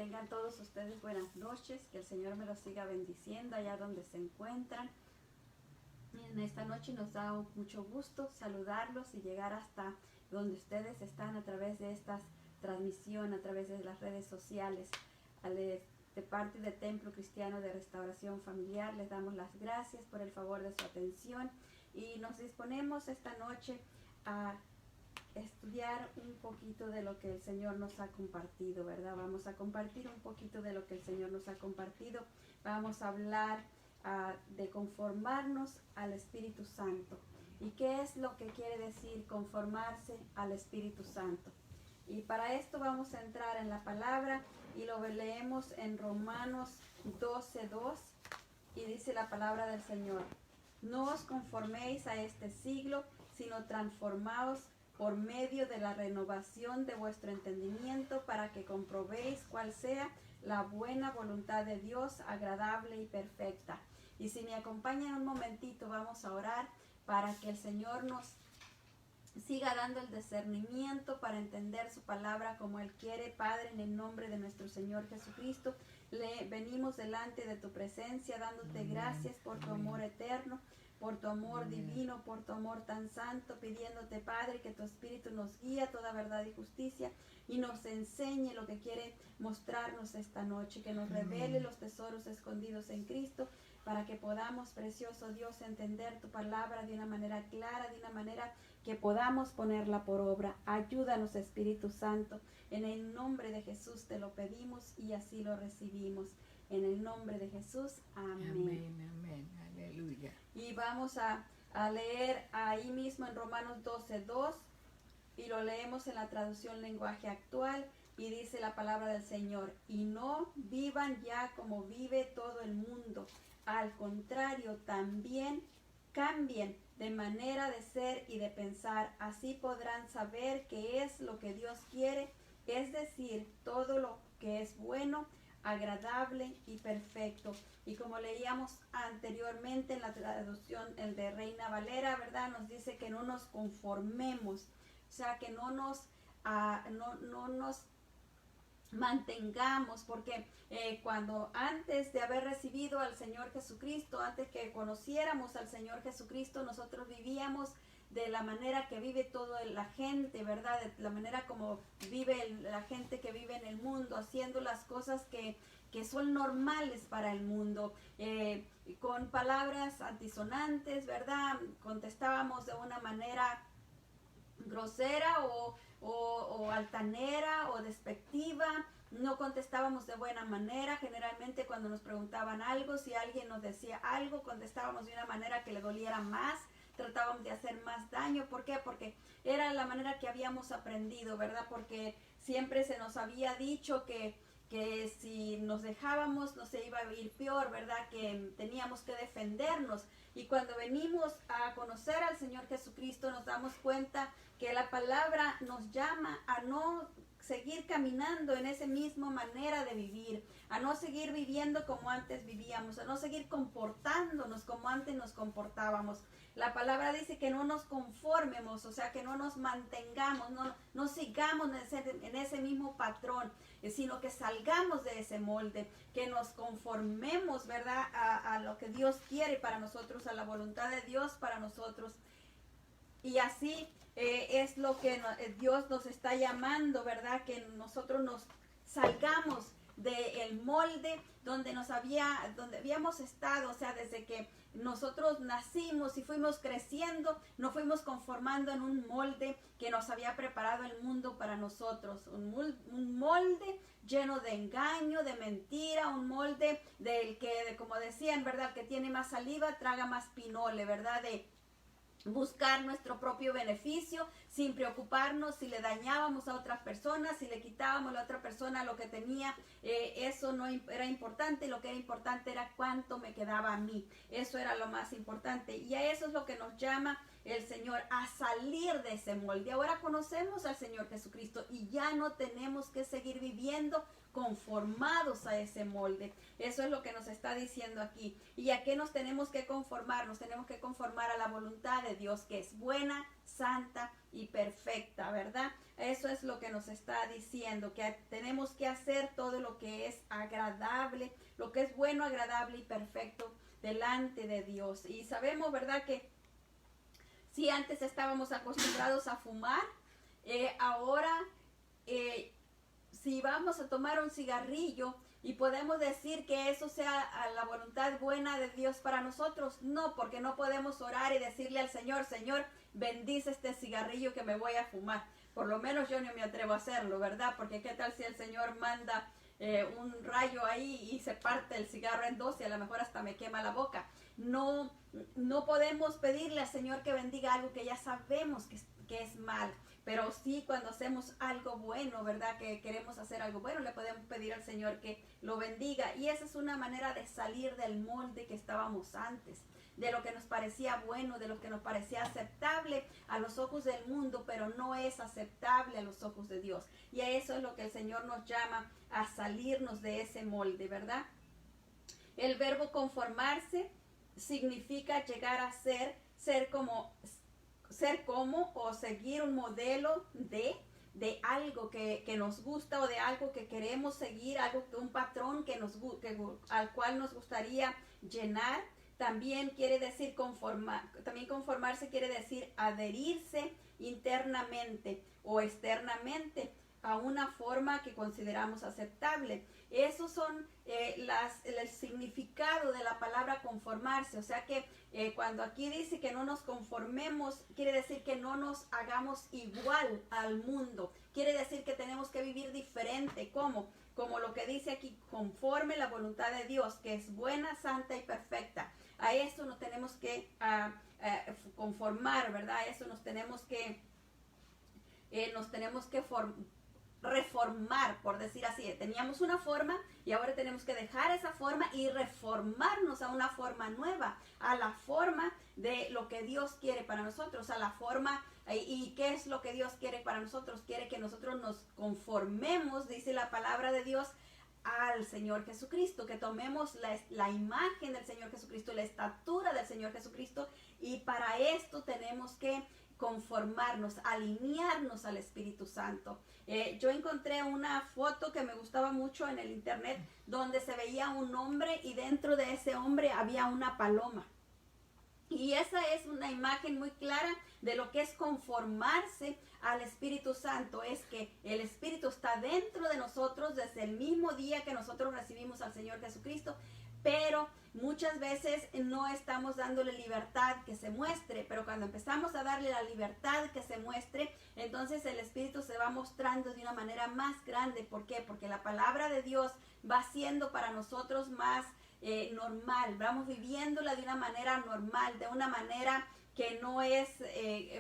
Tengan todos ustedes buenas noches, que el Señor me los siga bendiciendo allá donde se encuentran. En esta noche nos da mucho gusto saludarlos y llegar hasta donde ustedes están a través de esta transmisión, a través de las redes sociales. De parte del Templo Cristiano de Restauración Familiar les damos las gracias por el favor de su atención y nos disponemos esta noche a estudiar un poquito de lo que el Señor nos ha compartido, ¿verdad? Vamos a compartir un poquito de lo que el Señor nos ha compartido. Vamos a hablar de conformarnos al Espíritu Santo. ¿Y qué es lo que quiere decir conformarse al Espíritu Santo? Y para esto vamos a entrar en la palabra y lo leemos en Romanos 12:2 y dice la palabra del Señor: no os conforméis a este siglo, sino transformaos por medio de la renovación de vuestro entendimiento, para que comprobéis cuál sea la buena voluntad de Dios, agradable y perfecta. Y si me acompañan un momentito, vamos a orar para que el Señor nos siga dando el discernimiento para entender su palabra como Él quiere. Padre, en el nombre de nuestro Señor Jesucristo, venimos delante de tu presencia, dándote gracias por tu amor eterno, por tu amor divino, por tu amor tan santo, pidiéndote, Padre, que tu Espíritu nos guíe a toda verdad y justicia y nos enseñe lo que quiere mostrarnos esta noche, que nos revele los tesoros escondidos en Cristo, para que podamos, precioso Dios, entender tu palabra de una manera clara, de una manera que podamos ponerla por obra. Ayúdanos, Espíritu Santo. En el nombre de Jesús te lo pedimos y así lo recibimos. En el nombre de Jesús, amén. Amén, amén, aleluya. Y vamos a leer ahí mismo en Romanos 12:2 y lo leemos en la traducción lenguaje actual y dice la palabra del Señor: y no vivan ya como vive todo el mundo, al contrario, también cambien de manera de ser y de pensar, así podrán saber qué es lo que Dios quiere, es decir, todo lo que es bueno, agradable y perfecto. Y como leíamos anteriormente en la traducción, el de Reina Valera, ¿verdad? Nos dice que no nos conformemos, o sea, que no nos mantengamos, porque cuando antes de haber recibido al Señor Jesucristo, antes que conociéramos al Señor Jesucristo, nosotros vivíamos de la manera que vive toda la gente, ¿verdad? De la manera como vive la gente que vive en el mundo, haciendo las cosas que son normales para el mundo, con palabras antisonantes, ¿verdad? Contestábamos de una manera grosera o altanera o despectiva, no contestábamos de buena manera. Generalmente cuando nos preguntaban algo, si alguien nos decía algo, contestábamos de una manera que le doliera más, tratábamos de hacer más daño. ¿Por qué? Porque era la manera que habíamos aprendido, ¿verdad? Porque siempre se nos había dicho que si nos dejábamos nos iba a ir peor, ¿verdad? Que teníamos que defendernos. Y cuando venimos a conocer al Señor Jesucristo, nos damos cuenta que la palabra nos llama a no seguir caminando en esa misma manera de vivir, a no seguir viviendo como antes vivíamos, a no seguir comportándonos como antes nos comportábamos. La palabra dice que no nos conformemos, o sea, que no nos mantengamos, no sigamos en ese mismo patrón, sino que salgamos de ese molde, que nos conformemos, ¿verdad?, a lo que Dios quiere para nosotros, a la voluntad de Dios para nosotros. Y así es lo que Dios nos está llamando, ¿verdad?, que nosotros nos salgamos del molde donde habíamos estado, o sea, desde que nosotros nacimos y fuimos creciendo, nos fuimos conformando en un molde que nos había preparado el mundo para nosotros, un molde lleno de engaño, de mentira, un molde del que, como decían, ¿verdad?, que tiene más saliva, traga más pinole, ¿verdad?, de buscar nuestro propio beneficio sin preocuparnos si le dañábamos a otras personas, si le quitábamos a la otra persona lo que tenía. Eso no era importante. Lo que era importante era cuánto me quedaba a mí. Eso era lo más importante, y a eso es lo que nos llama el Señor, a salir de ese molde. Ahora conocemos al Señor Jesucristo y ya no tenemos que seguir viviendo conformados a ese molde. Eso es lo que nos está diciendo aquí. ¿Y a qué nos tenemos que conformar? Nos tenemos que conformar a la voluntad de Dios, que es buena, santa y perfecta, ¿verdad? Eso es lo que nos está diciendo, que tenemos que hacer todo lo que es agradable, lo que es bueno, agradable y perfecto delante de Dios. Y sabemos, ¿verdad?, que si antes estábamos acostumbrados a fumar, ahora si vamos a tomar un cigarrillo y podemos decir que eso sea a la voluntad buena de Dios para nosotros, no, porque no podemos orar y decirle al Señor, Señor, bendice este cigarrillo que me voy a fumar. Por lo menos yo no me atrevo a hacerlo, ¿verdad? Porque qué tal si el Señor manda un rayo ahí y se parte el cigarro en dos y a lo mejor hasta me quema la boca. No podemos pedirle al Señor que bendiga algo que ya sabemos que es mal. Pero sí, cuando hacemos algo bueno, ¿verdad?, que queremos hacer algo bueno, le podemos pedir al Señor que lo bendiga. Y esa es una manera de salir del molde que estábamos antes, de lo que nos parecía bueno, de lo que nos parecía aceptable a los ojos del mundo, pero no es aceptable a los ojos de Dios. Y a eso es lo que el Señor nos llama, a salirnos de ese molde, ¿verdad? El verbo conformarse significa llegar a ser como o seguir un modelo de algo que nos gusta o de algo que queremos seguir, un patrón al cual nos gustaría llenar. También quiere decir conformarse quiere decir adherirse internamente o externamente a una forma que consideramos aceptable. Esos son el significado de la palabra conformarse. O sea que cuando aquí dice que no nos conformemos, quiere decir que no nos hagamos igual al mundo. Quiere decir que tenemos que vivir diferente. ¿Cómo? Como lo que dice aquí, conforme la voluntad de Dios, que es buena, santa y perfecta. A eso nos tenemos que conformar, ¿verdad? A eso nos tenemos que reformar, por decir así. Teníamos una forma y ahora tenemos que dejar esa forma y reformarnos a una forma nueva, a la forma de lo que Dios quiere para nosotros, a la forma. ¿Y qué es lo que Dios quiere para nosotros? Quiere que nosotros nos conformemos, dice la palabra de Dios, al Señor Jesucristo, que tomemos la imagen del Señor Jesucristo, la estatura del Señor Jesucristo, y para esto tenemos que conformarnos, alinearnos al Espíritu Santo. Yo encontré una foto que me gustaba mucho en el internet, donde se veía un hombre y dentro de ese hombre había una paloma. Y esa es una imagen muy clara de lo que es conformarse al Espíritu Santo. Es que el Espíritu está dentro de nosotros desde el mismo día que nosotros recibimos al Señor Jesucristo, pero muchas veces no estamos dándole libertad que se muestre. Pero cuando empezamos a darle la libertad que se muestre, entonces el Espíritu se va mostrando de una manera más grande. ¿Por qué? Porque la palabra de Dios va siendo para nosotros más normal. Vamos viviéndola de una manera normal, de una manera que no es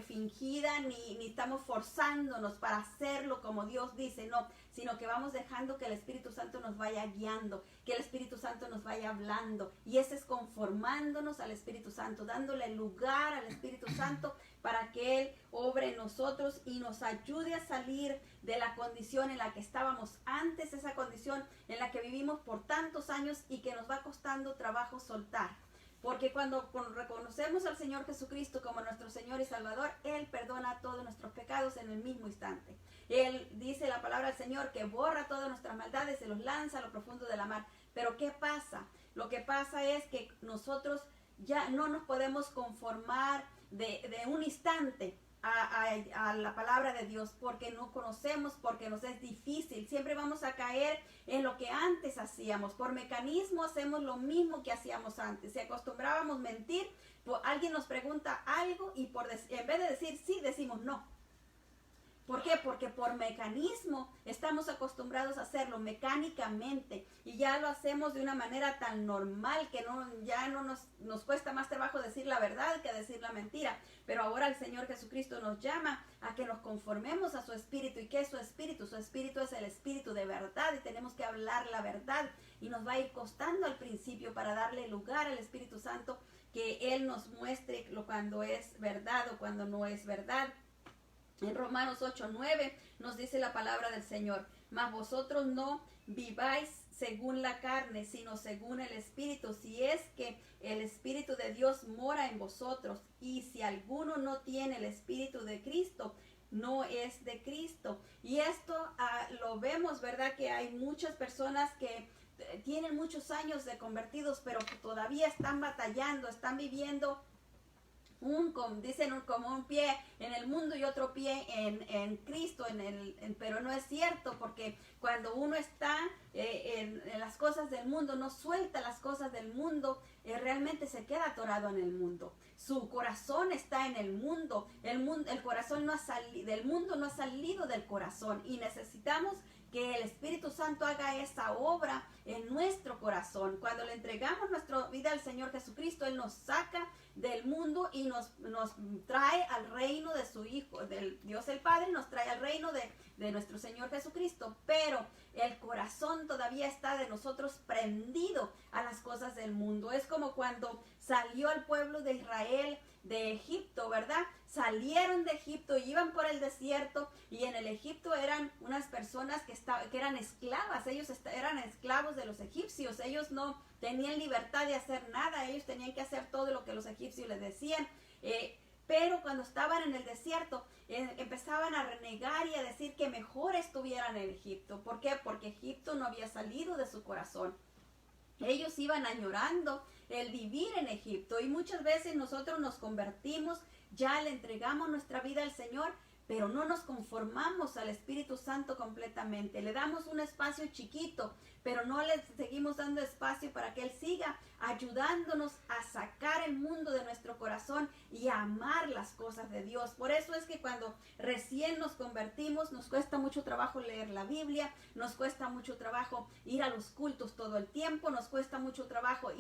fingida, ni estamos forzándonos para hacerlo como Dios dice, no, sino que vamos dejando que el Espíritu Santo nos vaya guiando, que el Espíritu Santo nos vaya hablando, y ese es conformándonos al Espíritu Santo, dándole lugar al Espíritu Santo para que Él obre en nosotros y nos ayude a salir de la condición en la que estábamos antes, esa condición en la que vivimos por tantos años y que nos va costando trabajo soltar. Porque cuando reconocemos al Señor Jesucristo como nuestro Señor y Salvador, Él perdona todos nuestros pecados en el mismo instante. Él dice la palabra del Señor que borra todas nuestras maldades y los lanza a lo profundo de la mar. Pero ¿qué pasa? Lo que pasa es que nosotros ya no nos podemos conformar de un instante a la palabra de Dios, porque no conocemos, porque nos es difícil. Siempre vamos a caer en lo que antes hacíamos. Por mecanismo hacemos lo mismo que hacíamos antes. Si acostumbrábamos mentir, alguien nos pregunta algo y en vez de decir sí, decimos no. ¿Por qué? Porque por mecanismo estamos acostumbrados a hacerlo mecánicamente y ya lo hacemos de una manera tan normal que ya no nos cuesta más trabajo decir la verdad que decir la mentira. Pero ahora el Señor Jesucristo nos llama a que nos conformemos a su Espíritu. ¿Y qué es su Espíritu? Su Espíritu es el Espíritu de verdad y tenemos que hablar la verdad, y nos va a ir costando al principio para darle lugar al Espíritu Santo, que Él nos muestre cuando es verdad o cuando no es verdad. En Romanos 8:9 nos dice la palabra del Señor: mas vosotros no viváis según la carne, sino según el Espíritu, si es que el Espíritu de Dios mora en vosotros. Y si alguno no tiene el Espíritu de Cristo, no es de Cristo. Y esto lo vemos, ¿verdad? Que hay muchas personas que tienen muchos años de convertidos, pero que todavía están batallando, están viviendo como un pie en el mundo y otro pie en Cristo, pero no es cierto, porque cuando uno está en las cosas del mundo, no suelta las cosas del mundo, realmente se queda atorado en el mundo. Su corazón está en el mundo, el corazón del mundo no ha salido del corazón, y necesitamos que el Espíritu Santo haga esa obra en nuestro corazón. Cuando le entregamos nuestra vida al Señor Jesucristo, Él nos saca del mundo y nos trae al reino de su Hijo, del Dios el Padre, nos trae al reino de nuestro Señor Jesucristo. Pero el corazón todavía está de nosotros prendido a las cosas del mundo. Es como cuando salió el pueblo de Israel de Egipto, ¿verdad? Salieron de Egipto y iban por el desierto, y en el Egipto eran unas personas que eran esclavas. Ellos eran esclavos de los egipcios. Ellos no tenían libertad de hacer nada, ellos tenían que hacer todo lo que los egipcios les decían. Pero cuando estaban en el desierto, empezaban a renegar y a decir que mejor estuvieran en Egipto. ¿Por qué? Porque Egipto no había salido de su corazón. Ellos iban añorando el vivir en Egipto, y muchas veces nosotros nos convertimos, ya le entregamos nuestra vida al Señor, pero no nos conformamos al Espíritu Santo completamente. Le damos un espacio chiquito, pero no le seguimos dando espacio para que Él siga ayudándonos a sacar el mundo de nuestro corazón y a amar las cosas de Dios. Por eso es que cuando recién nos convertimos, nos cuesta mucho trabajo leer la Biblia, nos cuesta mucho trabajo ir a los cultos todo el tiempo, nos cuesta mucho trabajo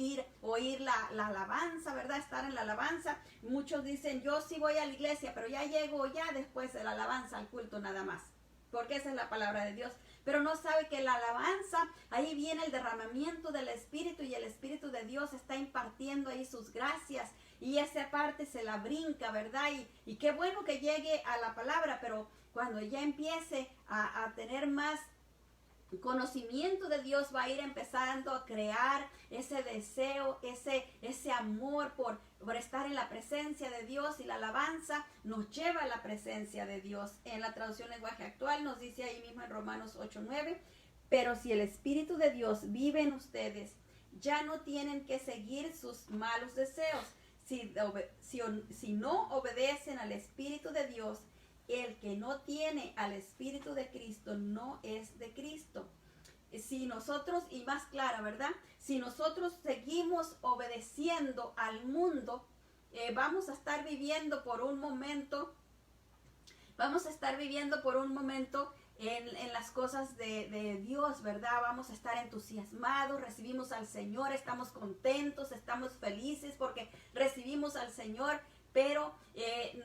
oír la alabanza, ¿verdad? Estar en la alabanza. Muchos dicen, yo sí voy a la iglesia, pero ya llego ya después de la alabanza al culto nada más, porque esa es la palabra de Dios. Pero no sabe que la alabanza, ahí viene el derramamiento del Espíritu, y el Espíritu de Dios está impartiendo ahí sus gracias, y esa parte se la brinca, ¿verdad? Y qué bueno que llegue a la palabra, pero cuando ya empiece a tener más conocimiento de Dios, va a ir empezando a crear ese deseo, ese amor por estar en la presencia de Dios, y la alabanza nos lleva a la presencia de Dios. En la traducción lenguaje actual nos dice ahí mismo en Romanos 8:9, pero si el Espíritu de Dios vive en ustedes, ya no tienen que seguir sus malos deseos. Si no obedecen al Espíritu de Dios, el que no tiene al Espíritu de Cristo no es de Cristo. Si nosotros, y más clara, ¿verdad? Si nosotros seguimos obedeciendo al mundo, vamos a estar viviendo por un momento en las cosas de Dios, ¿verdad? Vamos a estar entusiasmados, recibimos al Señor, estamos contentos, estamos felices porque recibimos al Señor, pero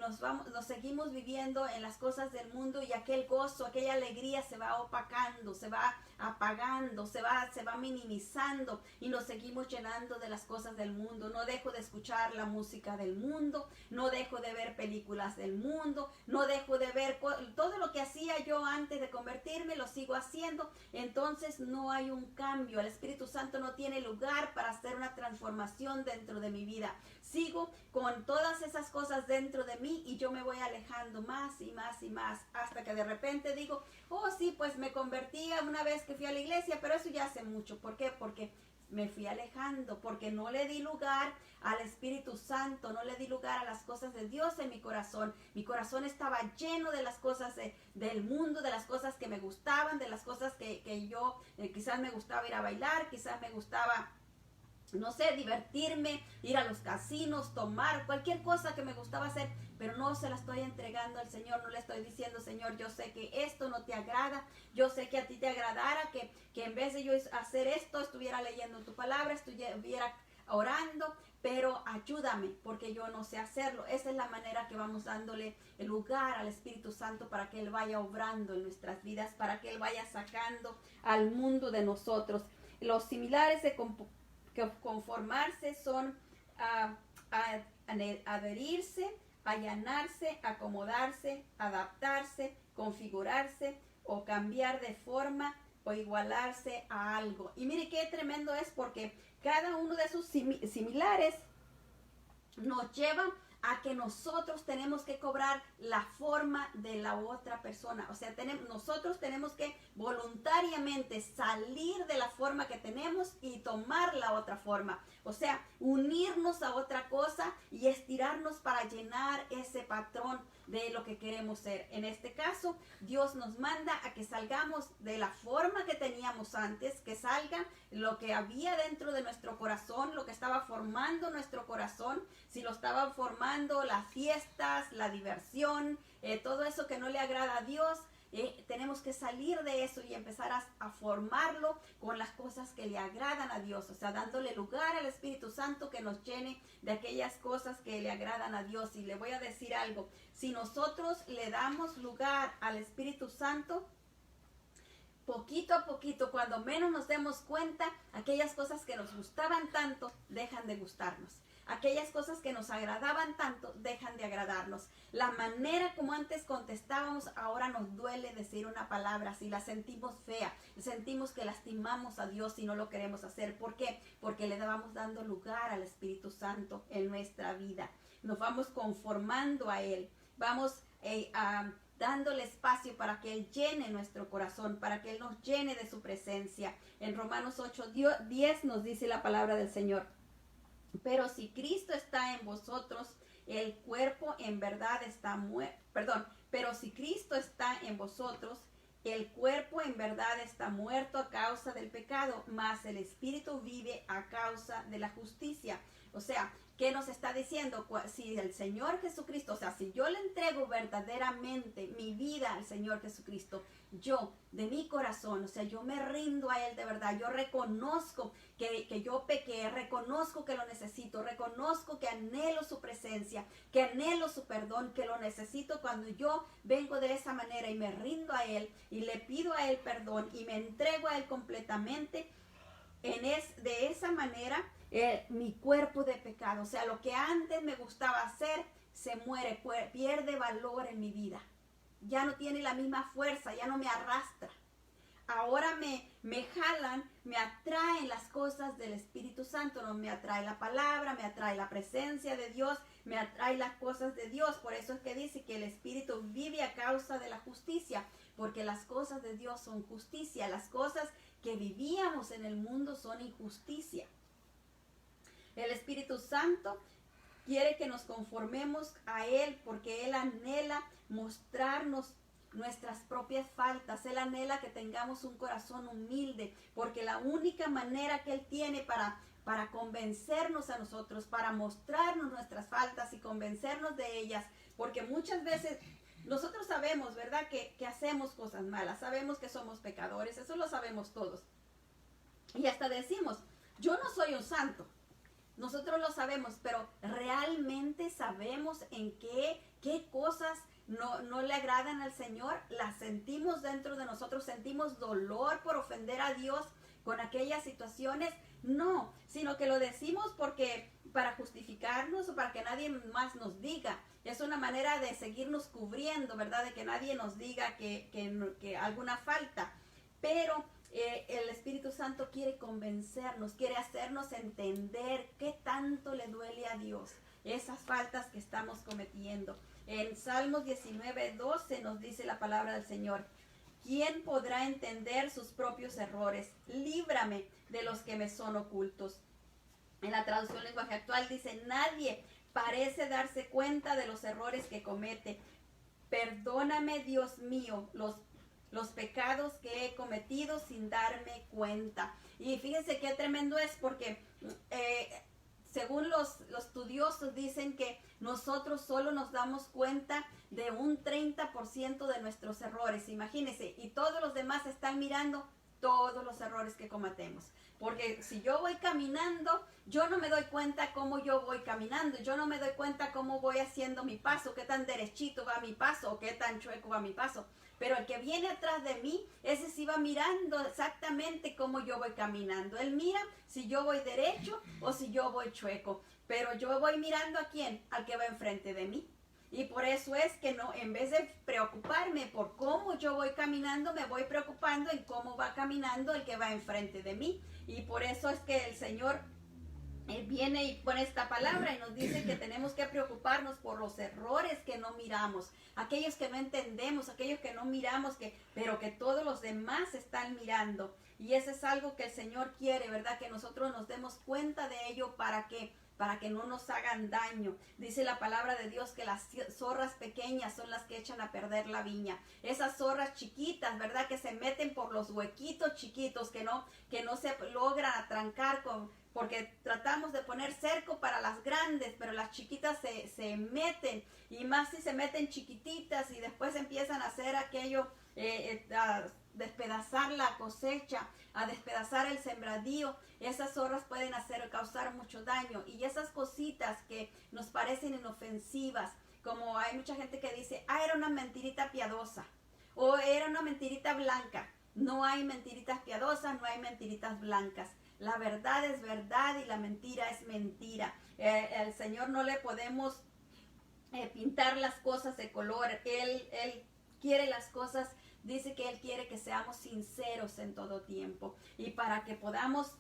nos seguimos viviendo en las cosas del mundo, y aquel gozo, aquella alegría se va opacando, se va apagando, se va minimizando, y nos seguimos llenando de las cosas del mundo. No dejo de escuchar la música del mundo, no dejo de ver películas del mundo, no dejo de ver todo lo que hacía yo antes de convertirme, lo sigo haciendo. Entonces no hay un cambio. El Espíritu Santo no tiene lugar para hacer una transformación dentro de mi vida. Sigo con todas esas cosas dentro de mí, y yo me voy alejando más y más y más, hasta que de repente digo, oh sí, pues me convertí una vez que fui a la iglesia, pero eso ya hace mucho. ¿Por qué? Porque me fui alejando, porque no le di lugar al Espíritu Santo, no le di lugar a las cosas de Dios en mi corazón. Mi corazón estaba lleno de las cosas del mundo, de las cosas que me gustaban, de las cosas que yo quizás me gustaba ir a bailar, quizás me gustaba, no sé, divertirme, ir a los casinos, tomar, cualquier cosa que me gustaba hacer, pero no se la estoy entregando al Señor. No le estoy diciendo, Señor, yo sé que esto no te agrada, yo sé que a ti te agradara que en vez de yo hacer esto, estuviera leyendo tu palabra, estuviera orando, pero ayúdame, porque yo no sé hacerlo. Esa es la manera que vamos dándole el lugar al Espíritu Santo, para que Él vaya obrando en nuestras vidas, para que Él vaya sacando al mundo de nosotros. Los similares de conformarse son adherirse, allanarse, acomodarse, adaptarse, configurarse, o cambiar de forma o igualarse a algo. Y mire qué tremendo es, porque cada uno de esos similares nos lleva a que nosotros tenemos que cobrar la forma de la otra persona. O sea, nosotros tenemos que voluntariamente salir de la forma que tenemos y tomar la otra forma. O sea, unirnos a otra cosa y estirarnos para llenar ese patrón de lo que queremos ser. En este caso, Dios nos manda a que salgamos de la forma que teníamos antes, que salga lo que había dentro de nuestro corazón, lo que estaba formando nuestro corazón, si lo estaban formando las fiestas, la diversión, todo eso que no le agrada a Dios. Tenemos que salir de eso y empezar a formarlo con las cosas que le agradan a Dios, o sea, dándole lugar al Espíritu Santo que nos llene de aquellas cosas que le agradan a Dios. Y le voy a decir algo, si nosotros le damos lugar al Espíritu Santo, poquito a poquito, cuando menos nos demos cuenta, aquellas cosas que nos gustaban tanto dejan de gustarnos. Aquellas cosas que nos agradaban tanto dejan de agradarnos. La manera como antes contestábamos, ahora nos duele decir una palabra, si la sentimos fea, sentimos que lastimamos a Dios y no lo queremos hacer. ¿Por qué? Porque le vamos dando lugar al Espíritu Santo en nuestra vida. Nos vamos conformando a Él. Vamos dándole espacio para que Él llene nuestro corazón, para que Él nos llene de su presencia. En Romanos 8:10 nos dice la palabra del Señor: pero si Cristo está en vosotros, el cuerpo en verdad está muerto. Pero si Cristo está en vosotros, el cuerpo en verdad está muerto a causa del pecado, mas el espíritu vive a causa de la justicia. O sea, ¿qué nos está diciendo? Si el Señor Jesucristo, o sea, si yo le entrego verdaderamente mi vida al Señor Jesucristo, yo, de mi corazón, o sea, yo me rindo a Él de verdad, yo reconozco que yo pequé, reconozco que lo necesito, reconozco que anhelo su presencia, que anhelo su perdón, que lo necesito. Cuando yo vengo de esa manera y me rindo a Él y le pido a Él perdón y me entrego a Él completamente, de esa manera mi cuerpo de pecado, o sea, lo que antes me gustaba hacer, se muere, pierde valor en mi vida. Ya no tiene la misma fuerza, ya no me arrastra. Ahora me jalan, me atraen las cosas del Espíritu Santo, no me atrae la palabra, me atrae la presencia de Dios, me atrae las cosas de Dios. Por eso es que dice que el Espíritu vive a causa de la justicia, porque las cosas de Dios son justicia, las cosas que vivíamos en el mundo son injusticia. El Espíritu Santo quiere que nos conformemos a Él porque Él anhela mostrarnos nuestras propias faltas. Él anhela que tengamos un corazón humilde, porque la única manera que Él tiene para convencernos a nosotros, para mostrarnos nuestras faltas y convencernos de ellas, porque muchas veces nosotros sabemos, ¿verdad?, que hacemos cosas malas, sabemos que somos pecadores, eso lo sabemos todos. Y hasta decimos, yo no soy un santo. Nosotros lo sabemos, pero realmente sabemos en qué cosas no le agradan al Señor. Las sentimos dentro de nosotros, sentimos dolor por ofender a Dios con aquellas situaciones. No, sino que lo decimos porque para justificarnos o para que nadie más nos diga. Es una manera de seguirnos cubriendo, ¿verdad? De que nadie nos diga que alguna falta. Pero el Espíritu Santo quiere convencernos, quiere hacernos entender qué tanto le duele a Dios esas faltas que estamos cometiendo. En Salmos 19:12 nos dice la palabra del Señor: ¿quién podrá entender sus propios errores? Líbrame de los que me son ocultos. En la traducción lenguaje actual dice: nadie parece darse cuenta de los errores que comete. Perdóname, Dios mío, los pecados que he cometido sin darme cuenta. Y fíjense qué tremendo es, porque según los estudiosos dicen que nosotros solo nos damos cuenta de un 30% de nuestros errores, imagínense, y todos los demás están mirando todos los errores que cometemos. Porque si yo voy caminando, yo no me doy cuenta cómo yo voy caminando, yo no me doy cuenta cómo voy haciendo mi paso, qué tan derechito va mi paso o qué tan chueco va mi paso. Pero el que viene atrás de mí, ese sí va mirando exactamente cómo yo voy caminando. Él mira si yo voy derecho o si yo voy chueco. Pero yo voy mirando ¿a quién? Al que va enfrente de mí. Y por eso es que no, en vez de preocuparme por cómo yo voy caminando, me voy preocupando en cómo va caminando el que va enfrente de mí. Y por eso es que el Señor viene y pone esta palabra y nos dice que tenemos que preocuparnos por los errores que no miramos, aquellos que no entendemos, aquellos que no miramos, pero que todos los demás están mirando. Y eso es algo que el Señor quiere, ¿verdad? Que nosotros nos demos cuenta de ello para que no nos hagan daño. Dice la palabra de Dios que las zorras pequeñas son las que echan a perder la viña. Esas zorras chiquitas, ¿verdad? Que se meten por los huequitos chiquitos, que no se logran atrancar porque tratamos de poner cerco para las grandes, pero las chiquitas se meten, y más si se meten chiquititas y después empiezan a hacer aquello, a despedazar la cosecha, a despedazar el sembradío. Esas zorras pueden causar mucho daño, y esas cositas que nos parecen inofensivas, como hay mucha gente que dice, era una mentirita piadosa, o era una mentirita blanca. No hay mentiritas piadosas, no hay mentiritas blancas. La verdad es verdad y la mentira es mentira. El Señor no le podemos pintar las cosas de color. Él quiere las cosas, dice que Él quiere que seamos sinceros en todo tiempo. Y para que podamos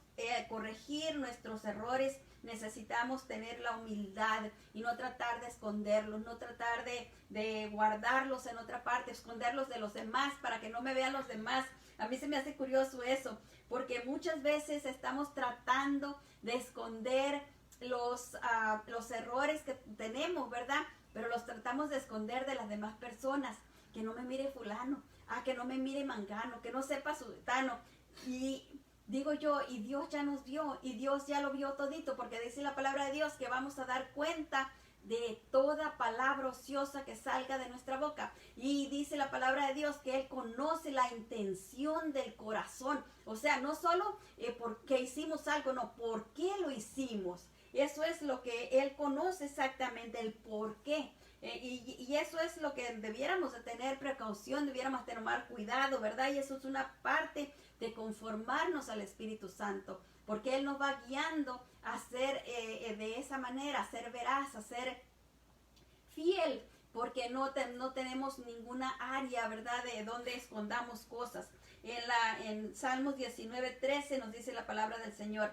corregir nuestros errores, necesitamos tener la humildad y no tratar de esconderlos, no tratar de guardarlos en otra parte, esconderlos de los demás para que no me vean los demás. A mí se me hace curioso eso, porque muchas veces estamos tratando de esconder los errores que tenemos, ¿verdad? Pero los tratamos de esconder de las demás personas. Que no me mire fulano, que no me mire mangano, que no sepa sultano. Y digo yo, y Dios ya nos vio, y Dios ya lo vio todito, porque dice la palabra de Dios que vamos a dar cuenta de toda palabra ociosa que salga de nuestra boca. Y dice la palabra de Dios que Él conoce la intención del corazón. O sea, no solo porque hicimos algo, no, por qué lo hicimos. Eso es lo que Él conoce exactamente, el por qué. Y eso es lo que debiéramos de tener precaución, debiéramos de tomar cuidado, ¿verdad? Y eso es una parte de conformarnos al Espíritu Santo, porque Él nos va guiando a ser de esa manera, a ser veraz, a ser fiel, porque no tenemos ninguna área, ¿verdad?, de donde escondamos cosas. En Salmos 19:13 nos dice la palabra del Señor: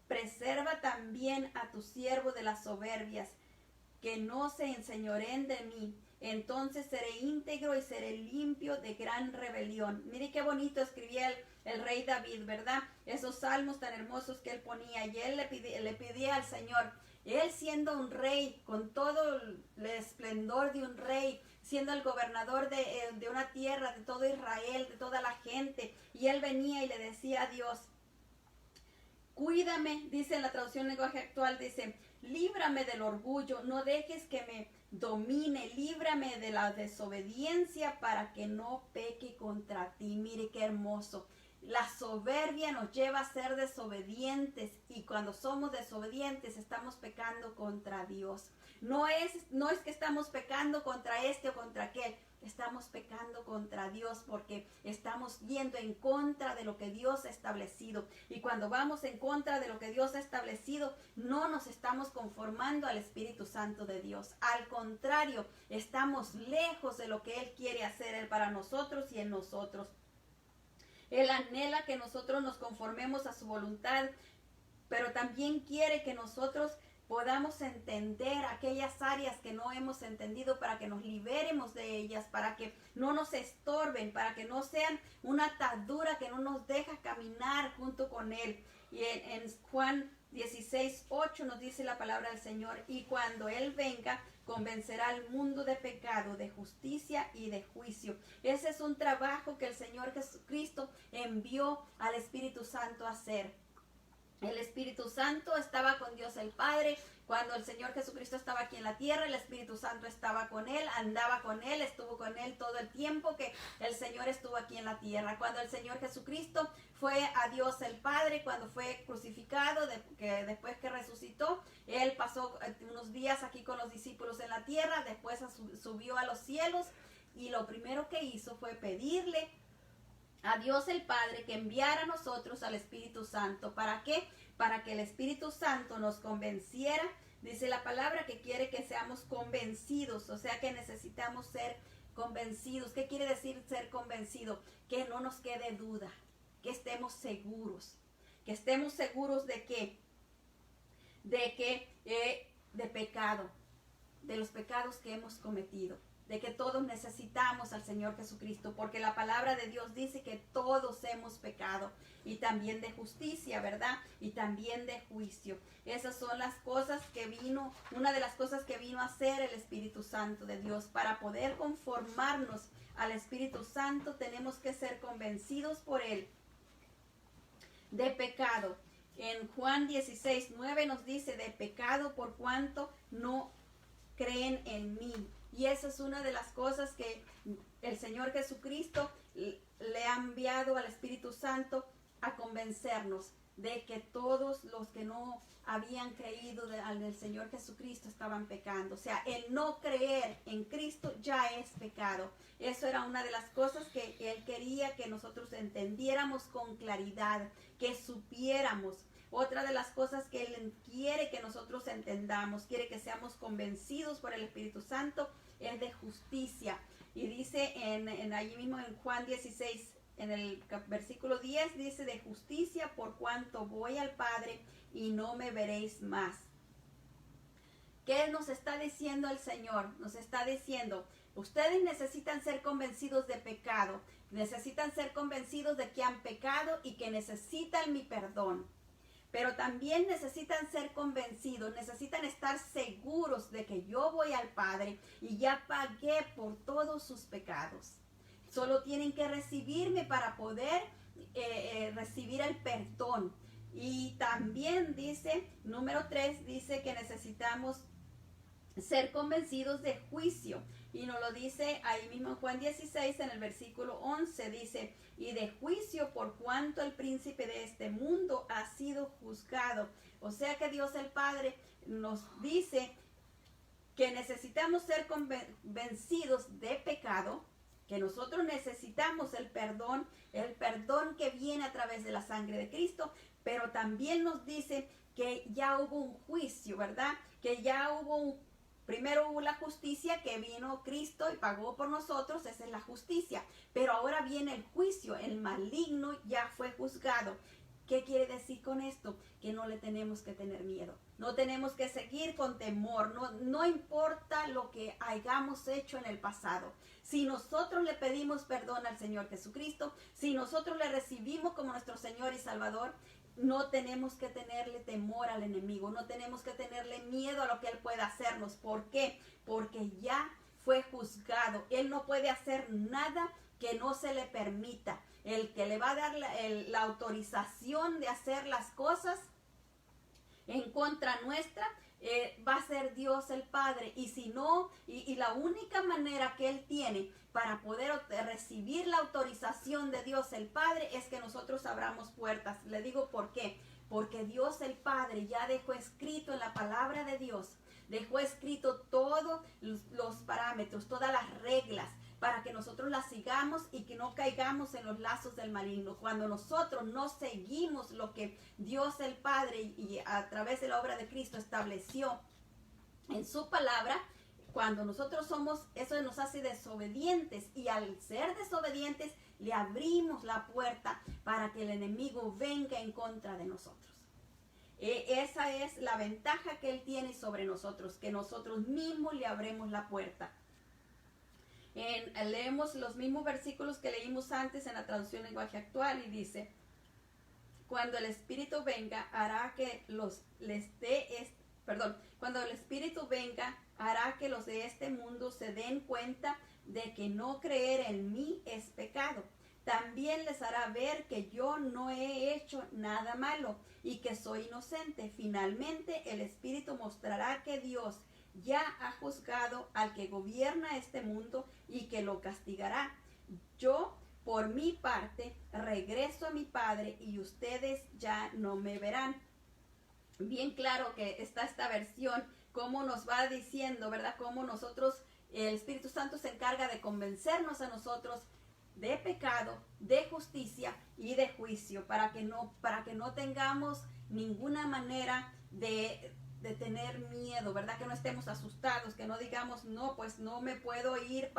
preserva también a tu siervo de las soberbias, que no se enseñoreen de mí. Entonces seré íntegro y seré limpio de gran rebelión. Mire qué bonito escribía el rey David, ¿verdad? Esos salmos tan hermosos que él ponía. Y él le pedía al Señor, él siendo un rey, con todo el esplendor de un rey, siendo el gobernador de una tierra, de todo Israel, de toda la gente. Y él venía y le decía a Dios, cuídame, dice en la traducción lenguaje actual, dice, líbrame del orgullo, no dejes que me domine, líbrame de la desobediencia para que no peque contra ti. Mire qué hermoso. La soberbia nos lleva a ser desobedientes, y cuando somos desobedientes estamos pecando contra Dios. No es que estamos pecando contra este o contra aquel, estamos pecando contra Dios porque estamos yendo en contra de lo que Dios ha establecido. Y cuando vamos en contra de lo que Dios ha establecido, no nos estamos conformando al Espíritu Santo de Dios. Al contrario, estamos lejos de lo que Él quiere hacer Él para nosotros y en nosotros. Él anhela que nosotros nos conformemos a su voluntad, pero también quiere que nosotros podamos entender aquellas áreas que no hemos entendido, para que nos liberemos de ellas, para que no nos estorben, para que no sean una atadura que no nos deja caminar junto con Él. Y en Juan 16:8 nos dice la palabra del Señor: y cuando Él venga, convencerá al mundo de pecado, de justicia y de juicio. Ese es un trabajo que el Señor Jesucristo envió al Espíritu Santo a hacer. El Espíritu Santo estaba con Dios el Padre. Cuando el Señor Jesucristo estaba aquí en la tierra, el Espíritu Santo estaba con Él, andaba con Él, estuvo con Él todo el tiempo que el Señor estuvo aquí en la tierra. Cuando el Señor Jesucristo fue a Dios el Padre, cuando fue crucificado, después que resucitó, Él pasó unos días aquí con los discípulos en la tierra, después subió a los cielos, y lo primero que hizo fue pedirle a Dios el Padre que enviara a nosotros al Espíritu Santo. ¿Para qué? Para que el Espíritu Santo nos convenciera Dice la palabra que quiere que seamos convencidos, o sea que necesitamos ser convencidos. ¿Qué quiere decir ser convencido? Que no nos quede duda, que estemos seguros. Que estemos seguros de que de pecado, de los pecados que hemos cometido, de que todos necesitamos al Señor Jesucristo, porque la palabra de Dios dice que todos hemos pecado, y también de justicia, ¿verdad? Y también de juicio. Esas son las cosas que vino, una de las cosas que vino a hacer el Espíritu Santo de Dios. Para poder conformarnos al Espíritu Santo tenemos que ser convencidos por Él de pecado. En Juan 16:9 nos dice: de pecado por cuanto no creen en mí. Y esa es una de las cosas que el Señor Jesucristo le ha enviado al Espíritu Santo a convencernos de que todos los que no habían creído al Señor Jesucristo estaban pecando. O sea, el no creer en Cristo ya es pecado. Eso era una de las cosas que Él quería que nosotros entendiéramos con claridad, que supiéramos. Otra de las cosas que Él quiere que nosotros entendamos, quiere que seamos convencidos por el Espíritu Santo, es de justicia. Y dice allí mismo en Juan 16, en el versículo 10, dice: de justicia por cuanto voy al Padre y no me veréis más. ¿Qué nos está diciendo el Señor? Nos está diciendo: ustedes necesitan ser convencidos de pecado, necesitan ser convencidos de que han pecado y que necesitan mi perdón. Pero también necesitan ser convencidos, necesitan estar seguros de que yo voy al Padre y ya pagué por todos sus pecados. Solo tienen que recibirme para poder recibir el perdón. Y también dice, número 3, dice que necesitamos ser convencidos de juicio. Y nos lo dice ahí mismo en Juan 16, en el versículo 11, dice: y de juicio por cuanto el príncipe de este mundo ha sido juzgado. O sea que Dios el Padre nos dice que necesitamos ser convencidos de pecado, que nosotros necesitamos el perdón que viene a través de la sangre de Cristo, pero también nos dice que ya hubo un juicio, ¿verdad? Que ya hubo primero hubo la justicia, que vino Cristo y pagó por nosotros, esa es la justicia. Pero ahora viene el juicio, el maligno ya fue juzgado. ¿Qué quiere decir con esto? Que no le tenemos que tener miedo. No tenemos que seguir con temor. No importa lo que hayamos hecho en el pasado. Si nosotros le pedimos perdón al Señor Jesucristo, si nosotros le recibimos como nuestro Señor y Salvador, no tenemos que tenerle temor al enemigo, no tenemos que tenerle miedo a lo que él pueda hacernos. ¿Por qué? Porque ya fue juzgado. Él no puede hacer nada que no se le permita. El que le va a dar la autorización de hacer las cosas en contra nuestra va a ser Dios el Padre. Y si no, y la única manera que Él tiene para poder recibir la autorización de Dios el Padre es que nosotros abramos puertas. Le digo por qué. Porque Dios el Padre ya dejó escrito en la palabra de Dios, dejó escrito todos los parámetros, todas las reglas, para que nosotros las sigamos y que no caigamos en los lazos del maligno. Cuando nosotros no seguimos lo que Dios el Padre y a través de la obra de Cristo estableció en su palabra, cuando nosotros somos, eso nos hace desobedientes, y al ser desobedientes le abrimos la puerta para que el enemigo venga en contra de nosotros. Esa es la ventaja que Él tiene sobre nosotros, que nosotros mismos le abremos la puerta. Leemos los mismos versículos que leímos antes en la traducción lenguaje actual, y dice: cuando el Espíritu venga hará que cuando el Espíritu venga hará que los de este mundo se den cuenta de que no creer en mí es pecado. También les hará ver que yo no he hecho nada malo y que soy inocente. Finalmente el Espíritu mostrará que Dios ya ha juzgado al que gobierna este mundo y que lo castigará. Yo, por mi parte, regreso a mi Padre y ustedes ya no me verán. Bien claro que está esta versión, cómo nos va diciendo, ¿verdad? Cómo nosotros, el Espíritu Santo se encarga de convencernos a nosotros de pecado, de justicia y de juicio, para que no tengamos ninguna manera de de tener miedo, ¿verdad? Que no estemos asustados, que no digamos, no, pues no me puedo ir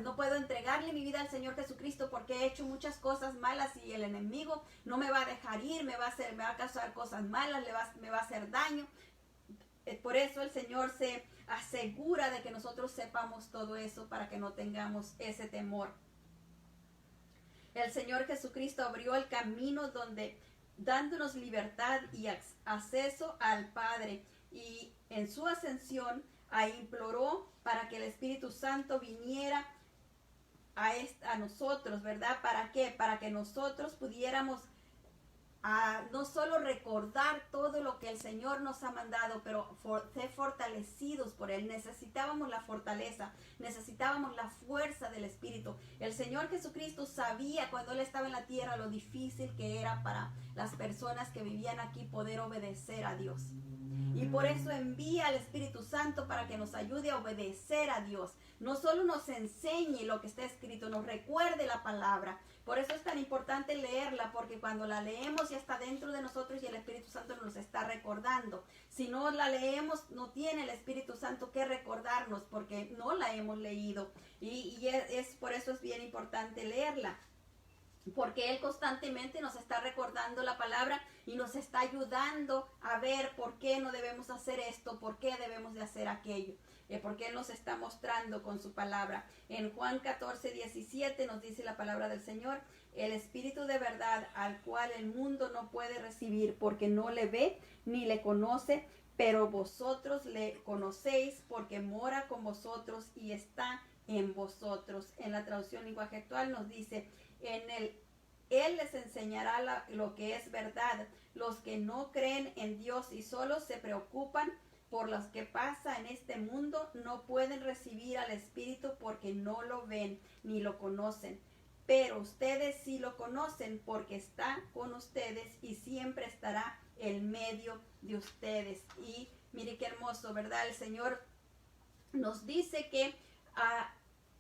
no puedo entregarle mi vida al Señor Jesucristo porque he hecho muchas cosas malas y el enemigo no me va a dejar ir, me va a causar cosas malas, me va a hacer daño. Por eso el Señor se asegura de que nosotros sepamos todo eso para que no tengamos ese temor. El Señor Jesucristo abrió el camino dándonos libertad y acceso al Padre, y en su ascensión imploró para que el Espíritu Santo viniera a nosotros, ¿verdad? ¿Para qué? Para que nosotros pudiéramos no solo recordar todo lo que el Señor nos ha mandado, pero ser fortalecidos por Él. Necesitábamos la fortaleza, necesitábamos la fuerza del Espíritu. El Señor Jesucristo sabía cuando Él estaba en la tierra lo difícil que era para las personas que vivían aquí poder obedecer a Dios. Y por eso envía al Espíritu Santo para que nos ayude a obedecer a Dios. No solo nos enseñe lo que está escrito, nos recuerde la palabra. Por eso es tan importante leerla, porque cuando la leemos ya está dentro de nosotros y el Espíritu Santo nos está recordando. Si no la leemos, no tiene el Espíritu Santo que recordarnos, porque no la hemos leído. Y por eso es bien importante leerla, porque Él constantemente nos está recordando la palabra y nos está ayudando a ver por qué no debemos hacer esto, por qué debemos de hacer aquello, porque Él nos está mostrando con su palabra. En Juan 14:17 nos dice la palabra del Señor: el Espíritu de verdad, al cual el mundo no puede recibir porque no le ve ni le conoce, pero vosotros le conocéis porque mora con vosotros y está en vosotros. En la traducción lenguaje actual nos dice: Él les enseñará lo que es verdad. Los que no creen en Dios y solo se preocupan por lo que pasa en este mundo no pueden recibir al Espíritu porque no lo ven ni lo conocen. Pero ustedes sí lo conocen porque está con ustedes y siempre estará en medio de ustedes. Y mire qué hermoso, ¿verdad? El Señor nos dice que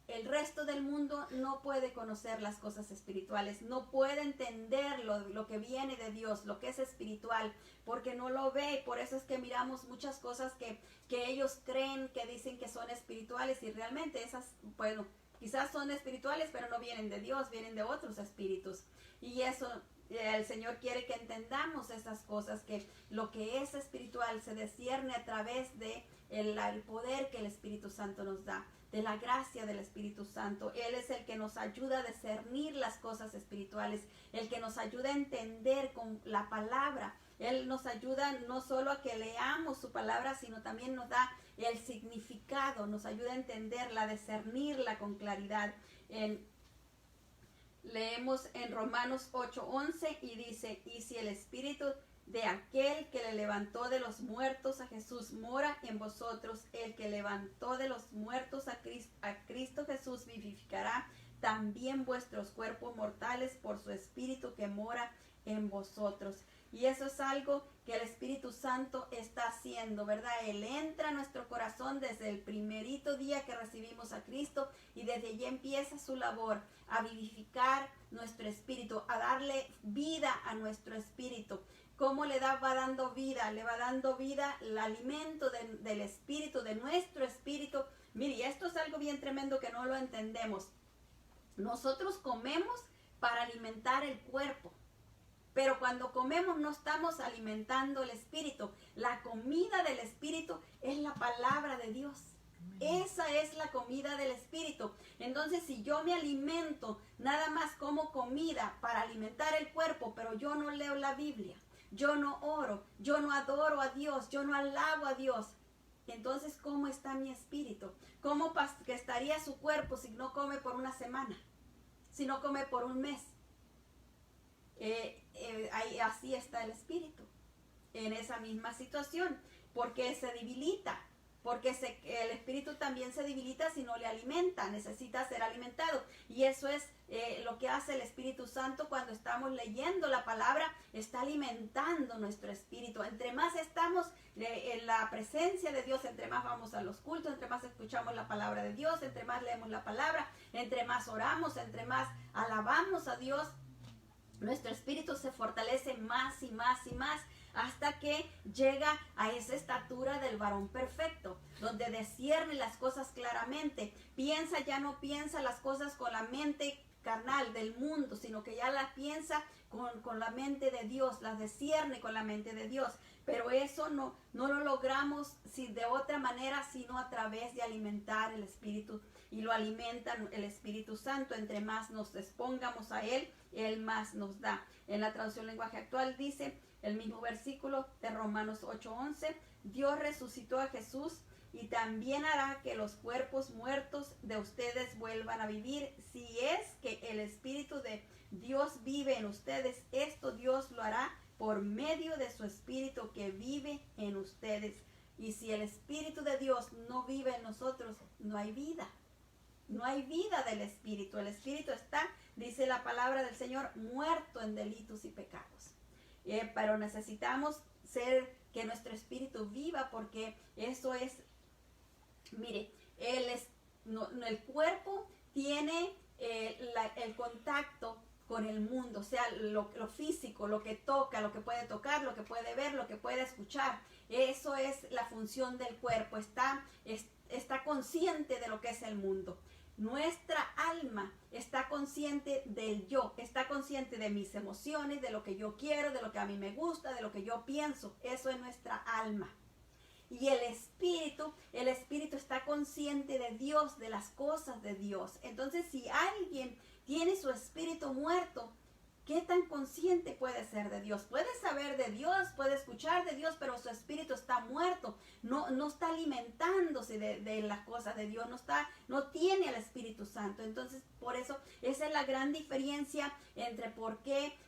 el resto del mundo no puede conocer las cosas espirituales, no puede entender lo que viene de Dios, lo que es espiritual, porque no lo ve. Por eso es que miramos muchas cosas que ellos creen, que dicen que son espirituales, y realmente esas, bueno, quizás son espirituales, pero no vienen de Dios, vienen de otros espíritus. Y eso, el Señor quiere que entendamos esas cosas, que lo que es espiritual se discierne a través de el poder que el Espíritu Santo nos da, de la gracia del Espíritu Santo. Él es el que nos ayuda a discernir las cosas espirituales, el que nos ayuda a entender con la palabra. Él nos ayuda no solo a que leamos su palabra, sino también nos da el significado, nos ayuda a entenderla, a discernirla con claridad. Leemos en Romanos 8:11 y dice: y si el Espíritu de aquel que le levantó de los muertos a Jesús mora en vosotros, el que levantó de los muertos a Cristo Jesús vivificará también vuestros cuerpos mortales por su Espíritu que mora en vosotros. Y eso es algo que el Espíritu Santo está haciendo, ¿verdad? Él entra a nuestro corazón desde el primerito día que recibimos a Cristo, y desde allí empieza su labor a vivificar nuestro espíritu, a darle vida a nuestro espíritu. ¿Cómo va dando vida? Le va dando vida el alimento del espíritu, de nuestro espíritu. Mire, esto es algo bien tremendo que no lo entendemos. Nosotros comemos para alimentar el cuerpo, pero cuando comemos no estamos alimentando el espíritu. La comida del espíritu es la palabra de Dios. Esa es la comida del espíritu. Entonces, si yo me alimento, nada más como comida para alimentar el cuerpo, pero yo no leo la Biblia, yo no oro, yo no adoro a Dios, yo no alabo a Dios, entonces, ¿cómo está mi espíritu? ¿Cómo que estaría su cuerpo si no come por una semana? Si no come por un mes. Así está el espíritu, en esa misma situación, porque se debilita, porque el espíritu también se debilita si no le alimenta, necesita ser alimentado. Y eso es lo que hace el Espíritu Santo cuando estamos leyendo la palabra, está alimentando nuestro espíritu. Entre más estamos en la presencia de Dios, entre más vamos a los cultos, entre más escuchamos la palabra de Dios, entre más leemos la palabra, entre más oramos, entre más alabamos a Dios, nuestro espíritu se fortalece más y más y más hasta que llega a esa estatura del varón perfecto, donde discierne las cosas claramente. Piensa, ya no piensa las cosas con la mente carnal del mundo, sino que ya las piensa con la mente de Dios, las discierne con la mente de Dios. Pero eso no lo logramos de otra manera, sino a través de alimentar el espíritu, y lo alimenta el Espíritu Santo. Entre más nos expongamos a Él, Él más nos da. En la traducción lenguaje actual dice el mismo versículo de Romanos 8:11, Dios resucitó a Jesús y también hará que los cuerpos muertos de ustedes vuelvan a vivir. Si es que el Espíritu de Dios vive en ustedes, esto Dios lo hará por medio de su Espíritu que vive en ustedes. Y si el Espíritu de Dios no vive en nosotros, no hay vida. No hay vida del Espíritu. El Espíritu está, dice la palabra del Señor, muerto en delitos y pecados. Pero necesitamos que nuestro espíritu viva, porque eso es, mire, el cuerpo tiene el contacto con el mundo, o sea, lo físico, lo que toca, lo que puede tocar, lo que puede ver, lo que puede escuchar. Eso es la función del cuerpo, está consciente de lo que es el mundo. Nuestra alma está consciente del yo, está consciente de mis emociones, de lo que yo quiero, de lo que a mí me gusta, de lo que yo pienso. Eso es nuestra alma. Y el espíritu está consciente de Dios, de las cosas de Dios. Entonces, si alguien tiene su espíritu muerto, ¿qué tan consciente puede ser de Dios? Puede saber de Dios, puede escuchar de Dios, pero su espíritu está muerto. No está alimentándose de las cosas de Dios, no tiene el Espíritu Santo. Entonces, por eso, esa es la gran diferencia entre por qué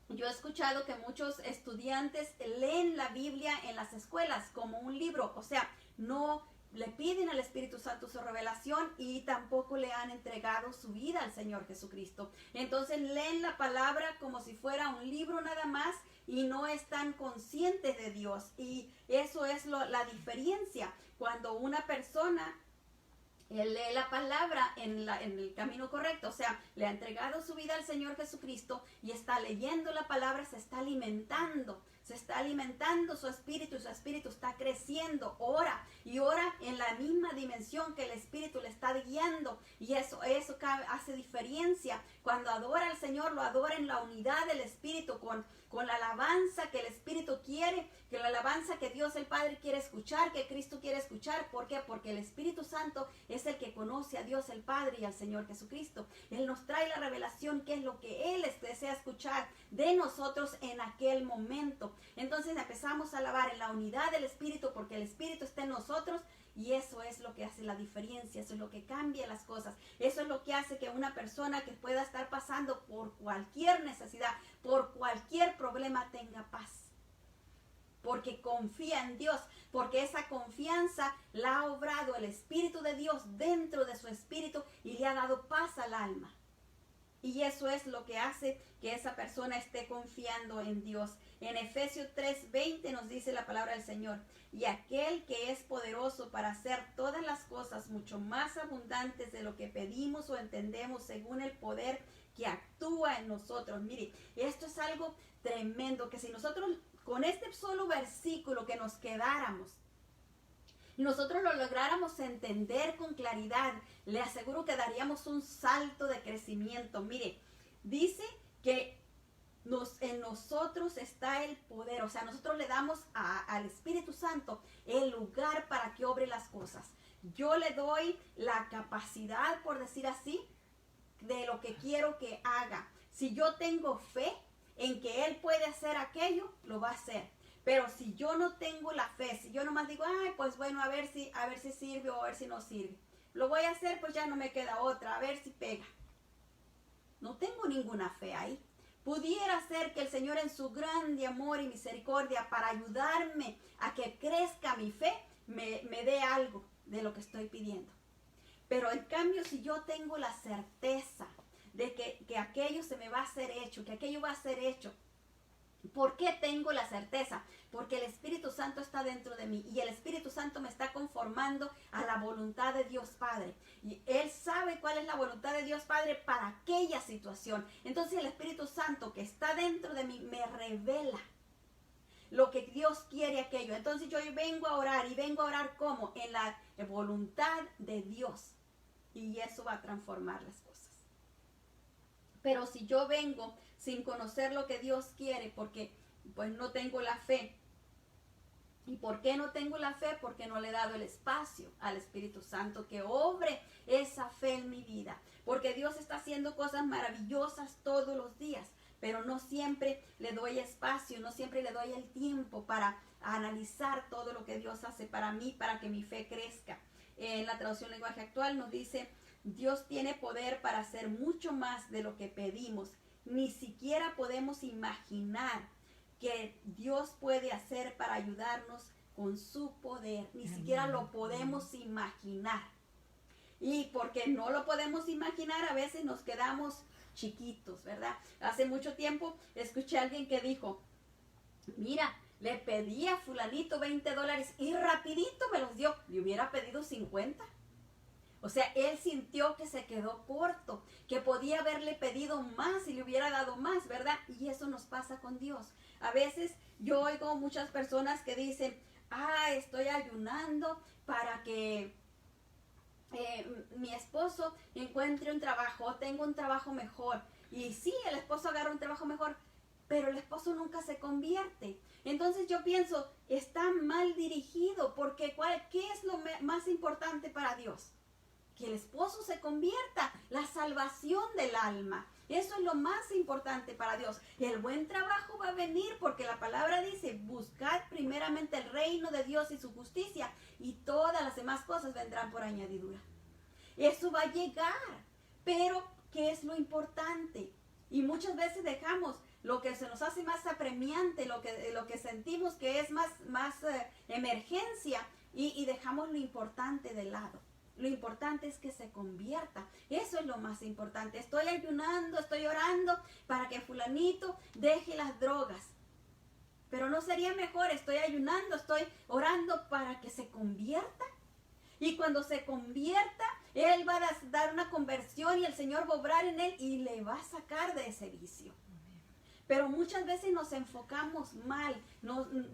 yo he escuchado que muchos estudiantes leen la Biblia en las escuelas como un libro, o sea, no le piden al Espíritu Santo su revelación y tampoco le han entregado su vida al Señor Jesucristo. Entonces leen la palabra como si fuera un libro nada más y no están conscientes de Dios. Y eso es la diferencia. Cuando una persona lee la palabra en el camino correcto, o sea, le ha entregado su vida al Señor Jesucristo y está leyendo la palabra, se está alimentando su espíritu, y su espíritu está creciendo, ora en la misma dimensión que el espíritu le está guiando, y eso hace diferencia. Cuando adora al Señor, lo adora en la unidad del espíritu, con la alabanza que el espíritu quiere, que la alabanza que Dios el Padre quiere escuchar, que Cristo quiere escuchar. ¿Por qué? Porque el Espíritu Santo es el que conoce a Dios el Padre y al Señor Jesucristo. Él nos trae la revelación, que es lo que Él desea escuchar de nosotros en aquel momento. Entonces empezamos a alabar en la unidad del Espíritu, porque el Espíritu está en nosotros. Y eso es lo que hace la diferencia, eso es lo que cambia las cosas. Eso es lo que hace que una persona que pueda estar pasando por cualquier necesidad, por cualquier problema, tenga paz. Porque confía en Dios, porque esa confianza la ha obrado el Espíritu de Dios dentro de su espíritu y le ha dado paz al alma. Y eso es lo que hace que esa persona esté confiando en Dios. En Efesios 3:20 nos dice la palabra del Señor: y aquel que es poderoso para hacer todas las cosas mucho más abundantes de lo que pedimos o entendemos, según el poder que actúa en nosotros. Mire, esto es algo tremendo, que si nosotros con este solo versículo que nos quedáramos, nosotros lo lográramos entender con claridad, le aseguro que daríamos un salto de crecimiento. Mire, dice que en nosotros está el poder, o sea, nosotros le damos al Espíritu Santo el lugar para que obre las cosas. Yo le doy la capacidad, por decir así, de lo que quiero que haga. Si yo tengo fe en que Él puede hacer aquello, lo va a hacer. Pero si yo no tengo la fe, si yo nomás digo, ay, pues bueno, a ver si sirve o a ver si no sirve, lo voy a hacer, pues ya no me queda otra, a ver si pega. No tengo ninguna fe ahí. Pudiera ser que el Señor, en su grande amor y misericordia, para ayudarme a que crezca mi fe, me dé algo de lo que estoy pidiendo. Pero en cambio, si yo tengo la certeza de que aquello se me va a hacer hecho, que aquello va a ser hecho, ¿Por qué tengo la certeza? Porque el Espíritu Santo está dentro de mí y el Espíritu Santo me está conformando a la voluntad de Dios Padre. Y Él sabe cuál es la voluntad de Dios Padre para aquella situación. Entonces el Espíritu Santo que está dentro de mí me revela lo que Dios quiere aquello. Entonces yo vengo a orar y vengo a orar ¿cómo? En la voluntad de Dios. Y eso va a transformar las cosas. Pero si yo vengo sin conocer lo que Dios quiere, porque pues no tengo la fe. ¿Y por qué no tengo la fe? Porque no le he dado el espacio al Espíritu Santo que obre esa fe en mi vida. Porque Dios está haciendo cosas maravillosas todos los días, pero no siempre le doy espacio, no siempre le doy el tiempo para analizar todo lo que Dios hace para mí, para que mi fe crezca. En la traducción lenguaje actual nos dice, Dios tiene poder para hacer mucho más de lo que pedimos. Ni siquiera podemos imaginar que Dios puede hacer para ayudarnos con su poder. Ni siquiera lo podemos imaginar. Y porque no lo podemos imaginar, a veces nos quedamos chiquitos, ¿verdad? Hace mucho tiempo escuché a alguien que dijo, mira, le pedí a fulanito $20 y rapidito me los dio. Le hubiera pedido 50. O sea, él sintió que se quedó corto, que podía haberle pedido más y le hubiera dado más, ¿verdad? Y eso nos pasa con Dios. A veces yo oigo muchas personas que dicen, estoy ayunando para que mi esposo encuentre un trabajo, tengo un trabajo mejor. Y sí, el esposo agarra un trabajo mejor, pero el esposo nunca se convierte. Entonces yo pienso, está mal dirigido, porque ¿qué es lo más importante para Dios? Que el esposo se convierta, la salvación del alma. Eso es lo más importante para Dios. El buen trabajo va a venir porque la palabra dice, buscad primeramente el reino de Dios y su justicia y todas las demás cosas vendrán por añadidura. Eso va a llegar, pero ¿qué es lo importante? Y muchas veces dejamos lo que se nos hace más apremiante, lo que sentimos que es más emergencia y dejamos lo importante de lado. Lo importante es que se convierta. Eso es lo más importante. Estoy ayunando, estoy orando para que fulanito deje las drogas. Pero ¿no sería mejor? Estoy ayunando, estoy orando para que se convierta. Y cuando se convierta, él va a dar una conversión y el Señor va a obrar en él y le va a sacar de ese vicio. Pero muchas veces nos enfocamos mal.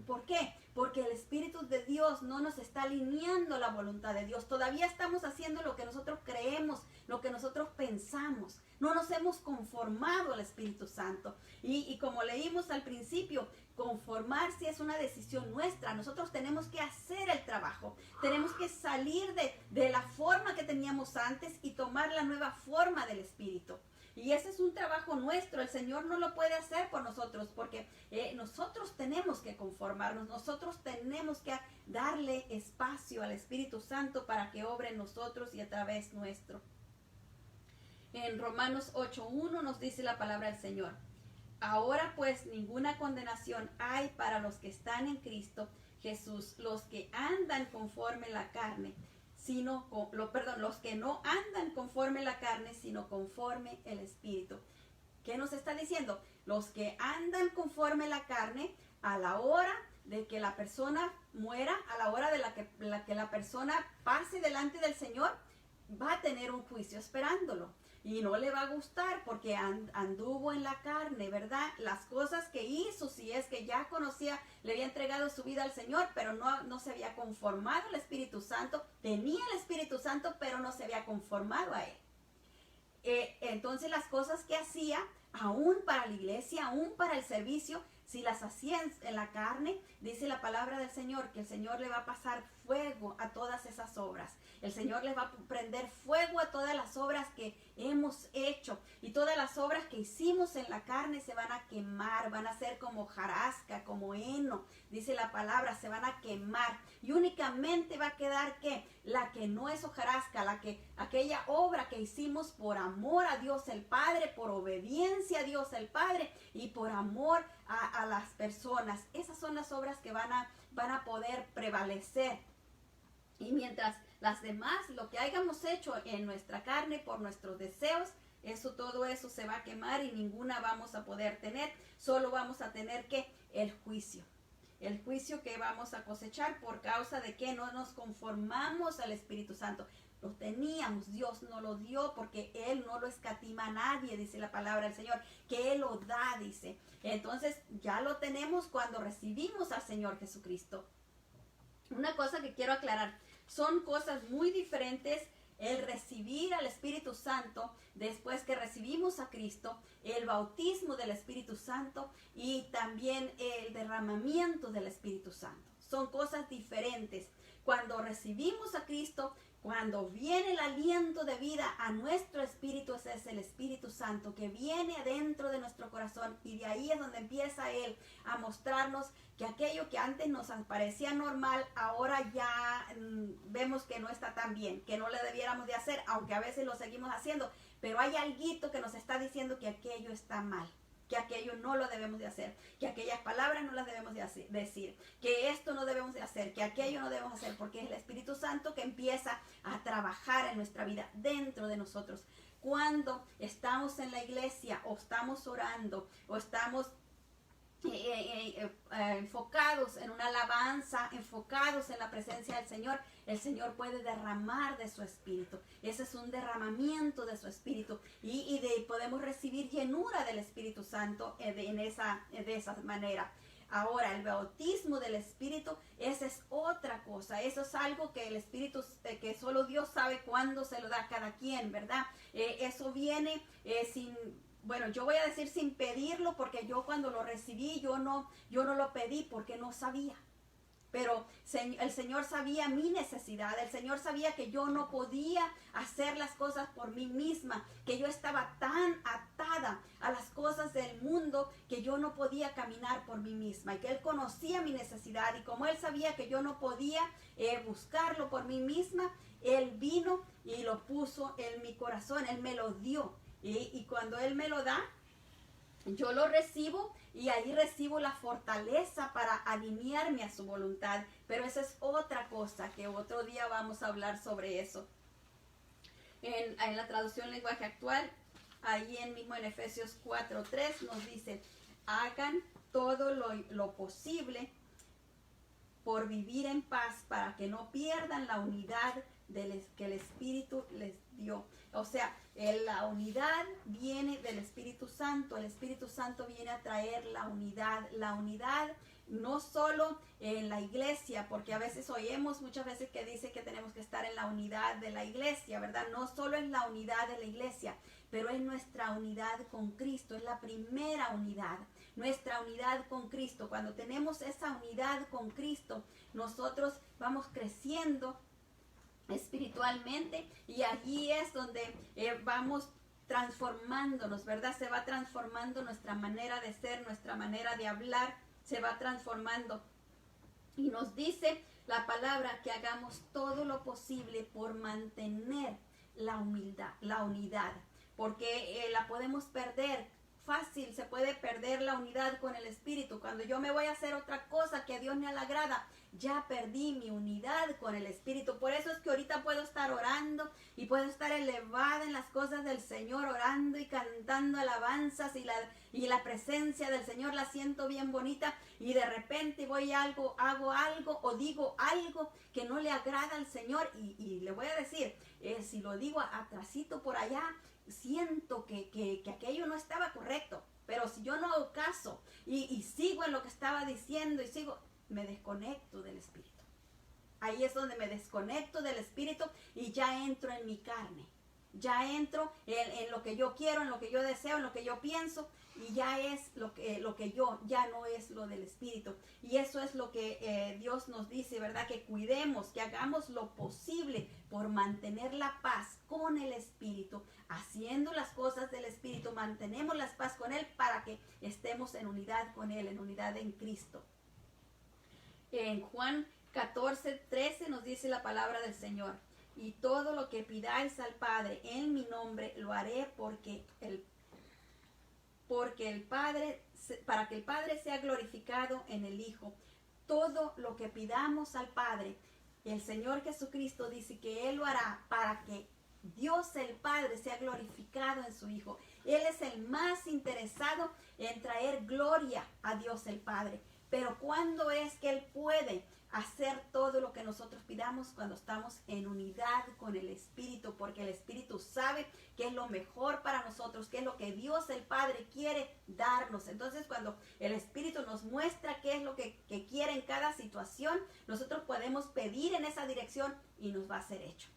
¿Por qué? Porque el Espíritu de Dios no nos está alineando la voluntad de Dios. Todavía estamos haciendo lo que nosotros creemos, lo que nosotros pensamos. No nos hemos conformado al Espíritu Santo. Y como leímos al principio, conformarse es una decisión nuestra. Nosotros tenemos que hacer el trabajo. Tenemos que salir de la forma que teníamos antes y tomar la nueva forma del Espíritu. Y ese es un trabajo nuestro. El Señor no lo puede hacer por nosotros porque nosotros tenemos que conformarnos. Nosotros tenemos que darle espacio al Espíritu Santo para que obre en nosotros y a través nuestro. En Romanos 8:1 nos dice la palabra del Señor. Ahora pues ninguna condenación hay para los que están en Cristo Jesús, los que andan conforme la carne, los que no andan conforme la carne, sino conforme el Espíritu. ¿Qué nos está diciendo? Los que andan conforme la carne, a la hora de que la persona muera, a la hora de que la persona pase delante del Señor, va a tener un juicio esperándolo. Y no le va a gustar porque anduvo en la carne, ¿verdad? Las cosas que hizo, si es que ya conocía, le había entregado su vida al Señor, pero no se había conformado al Espíritu Santo. Tenía el Espíritu Santo, pero no se había conformado a él. Entonces las cosas que hacía, aún para la iglesia, aún para el servicio, si las hacía en la carne, dice la palabra del Señor, que el Señor le va a pasar fuego a todas esas obras. El Señor les va a prender fuego a todas las obras que hemos hecho. Y todas las obras que hicimos en la carne se van a quemar, van a ser como hojarasca, como heno. Dice la palabra, se van a quemar. Y únicamente va a quedar ¿qué? La que no es hojarasca, aquella obra que hicimos por amor a Dios el Padre, por obediencia a Dios el Padre y por amor a las personas. Esas son las obras que van a poder prevalecer. Y mientras las demás, lo que hayamos hecho en nuestra carne por nuestros deseos, todo eso se va a quemar y ninguna vamos a poder tener. Solo vamos a tener el juicio. El juicio que vamos a cosechar por causa de que no nos conformamos al Espíritu Santo. Lo teníamos, Dios nos lo dio porque Él no lo escatima a nadie, dice la palabra del Señor, que Él lo da, dice. Entonces ya lo tenemos cuando recibimos al Señor Jesucristo. Una cosa que quiero aclarar, son cosas muy diferentes el recibir al Espíritu Santo después que recibimos a Cristo, el bautismo del Espíritu Santo y también el derramamiento del Espíritu Santo. Son cosas diferentes. Cuando recibimos a Cristo, cuando viene el aliento de vida a nuestro espíritu, ese es el Espíritu Santo que viene adentro de nuestro corazón y de ahí es donde empieza Él a mostrarnos que aquello que antes nos parecía normal, ahora ya vemos que no está tan bien, que no le debiéramos de hacer, aunque a veces lo seguimos haciendo, pero hay alguito que nos está diciendo que aquello está mal, que aquello no lo debemos de hacer, que aquellas palabras no las debemos de decir, que esto no debemos de hacer, que aquello no debemos hacer, porque es el Espíritu Santo que empieza a trabajar en nuestra vida, dentro de nosotros. Cuando estamos en la iglesia o estamos orando o estamos enfocados en una alabanza, enfocados en la presencia del Señor, el Señor puede derramar de su espíritu. Ese es un derramamiento de su espíritu y podemos recibir llenura del Espíritu Santo de esa manera. Ahora, el bautismo del Espíritu, esa es otra cosa. Eso es algo que el Espíritu, que solo Dios sabe cuándo se lo da a cada quien, ¿verdad? Eso viene bueno, yo voy a decir sin pedirlo, porque yo cuando lo recibí, yo no lo pedí porque no sabía. Pero el Señor sabía mi necesidad, el Señor sabía que yo no podía hacer las cosas por mí misma, que yo estaba tan atada a las cosas del mundo que yo no podía caminar por mí misma y que Él conocía mi necesidad y como Él sabía que yo no podía buscarlo por mí misma, Él vino y lo puso en mi corazón, Él me lo dio. Y cuando Él me lo da, yo lo recibo y ahí recibo la fortaleza para alinearme a su voluntad. Pero esa es otra cosa que otro día vamos a hablar sobre eso. En la traducción lenguaje actual, ahí mismo en Efesios 4:3 nos dice, hagan todo lo posible por vivir en paz para que no pierdan la unidad que el Espíritu les dio. O sea, la unidad viene del Espíritu Santo. El Espíritu Santo viene a traer la unidad no solo en la iglesia, porque a veces oímos muchas veces que dice que tenemos que estar en la unidad de la iglesia, ¿verdad? No solo es la unidad de la iglesia, pero es nuestra unidad con Cristo, es la primera unidad, nuestra unidad con Cristo. Cuando tenemos esa unidad con Cristo, nosotros vamos creciendo espiritualmente y allí es donde vamos transformándonos, ¿verdad? Se va transformando nuestra manera de ser, nuestra manera de hablar, se va transformando y nos dice la palabra que hagamos todo lo posible por mantener la unidad, porque la podemos perder fácil, se puede perder la unidad con el Espíritu. Cuando yo me voy a hacer otra cosa que a Dios no le agrada, ya perdí mi unidad con el Espíritu. Por eso es que ahorita puedo estar orando y puedo estar elevada en las cosas del Señor, orando y cantando alabanzas y la presencia del Señor la siento bien bonita y de repente hago algo o digo algo que no le agrada al Señor y le voy a decir, si lo digo atrasito por allá, siento que aquello no estaba correcto, pero si yo no hago caso y sigo en lo que estaba diciendo me desconecto del Espíritu. Ahí es donde me desconecto del Espíritu y ya entro en mi carne, ya entro en lo que yo quiero, en lo que yo deseo, en lo que yo pienso y ya es lo que yo, ya no es lo del Espíritu. Y eso es lo que Dios nos dice, ¿verdad? Que cuidemos, que hagamos lo posible por mantener la paz con el Espíritu, haciendo las cosas del Espíritu, mantenemos la paz con Él para que estemos en unidad con Él, en unidad en Cristo. En Juan 14:13 nos dice la palabra del Señor, y todo lo que pidáis al Padre en mi nombre lo haré para que el Padre sea glorificado en el Hijo. Todo lo que pidamos al Padre, el Señor Jesucristo dice que Él lo hará para que Dios el Padre sea glorificado en su Hijo. Él es el más interesado en traer gloria a Dios el Padre. Pero ¿cuándo es que Él puede hacer todo lo que nosotros pidamos? Cuando estamos en unidad con el Espíritu, porque el Espíritu sabe qué es lo mejor para nosotros, qué es lo que Dios el Padre quiere darnos. Entonces, cuando el Espíritu nos muestra qué es lo que quiere en cada situación, nosotros podemos pedir en esa dirección y nos va a ser hecho.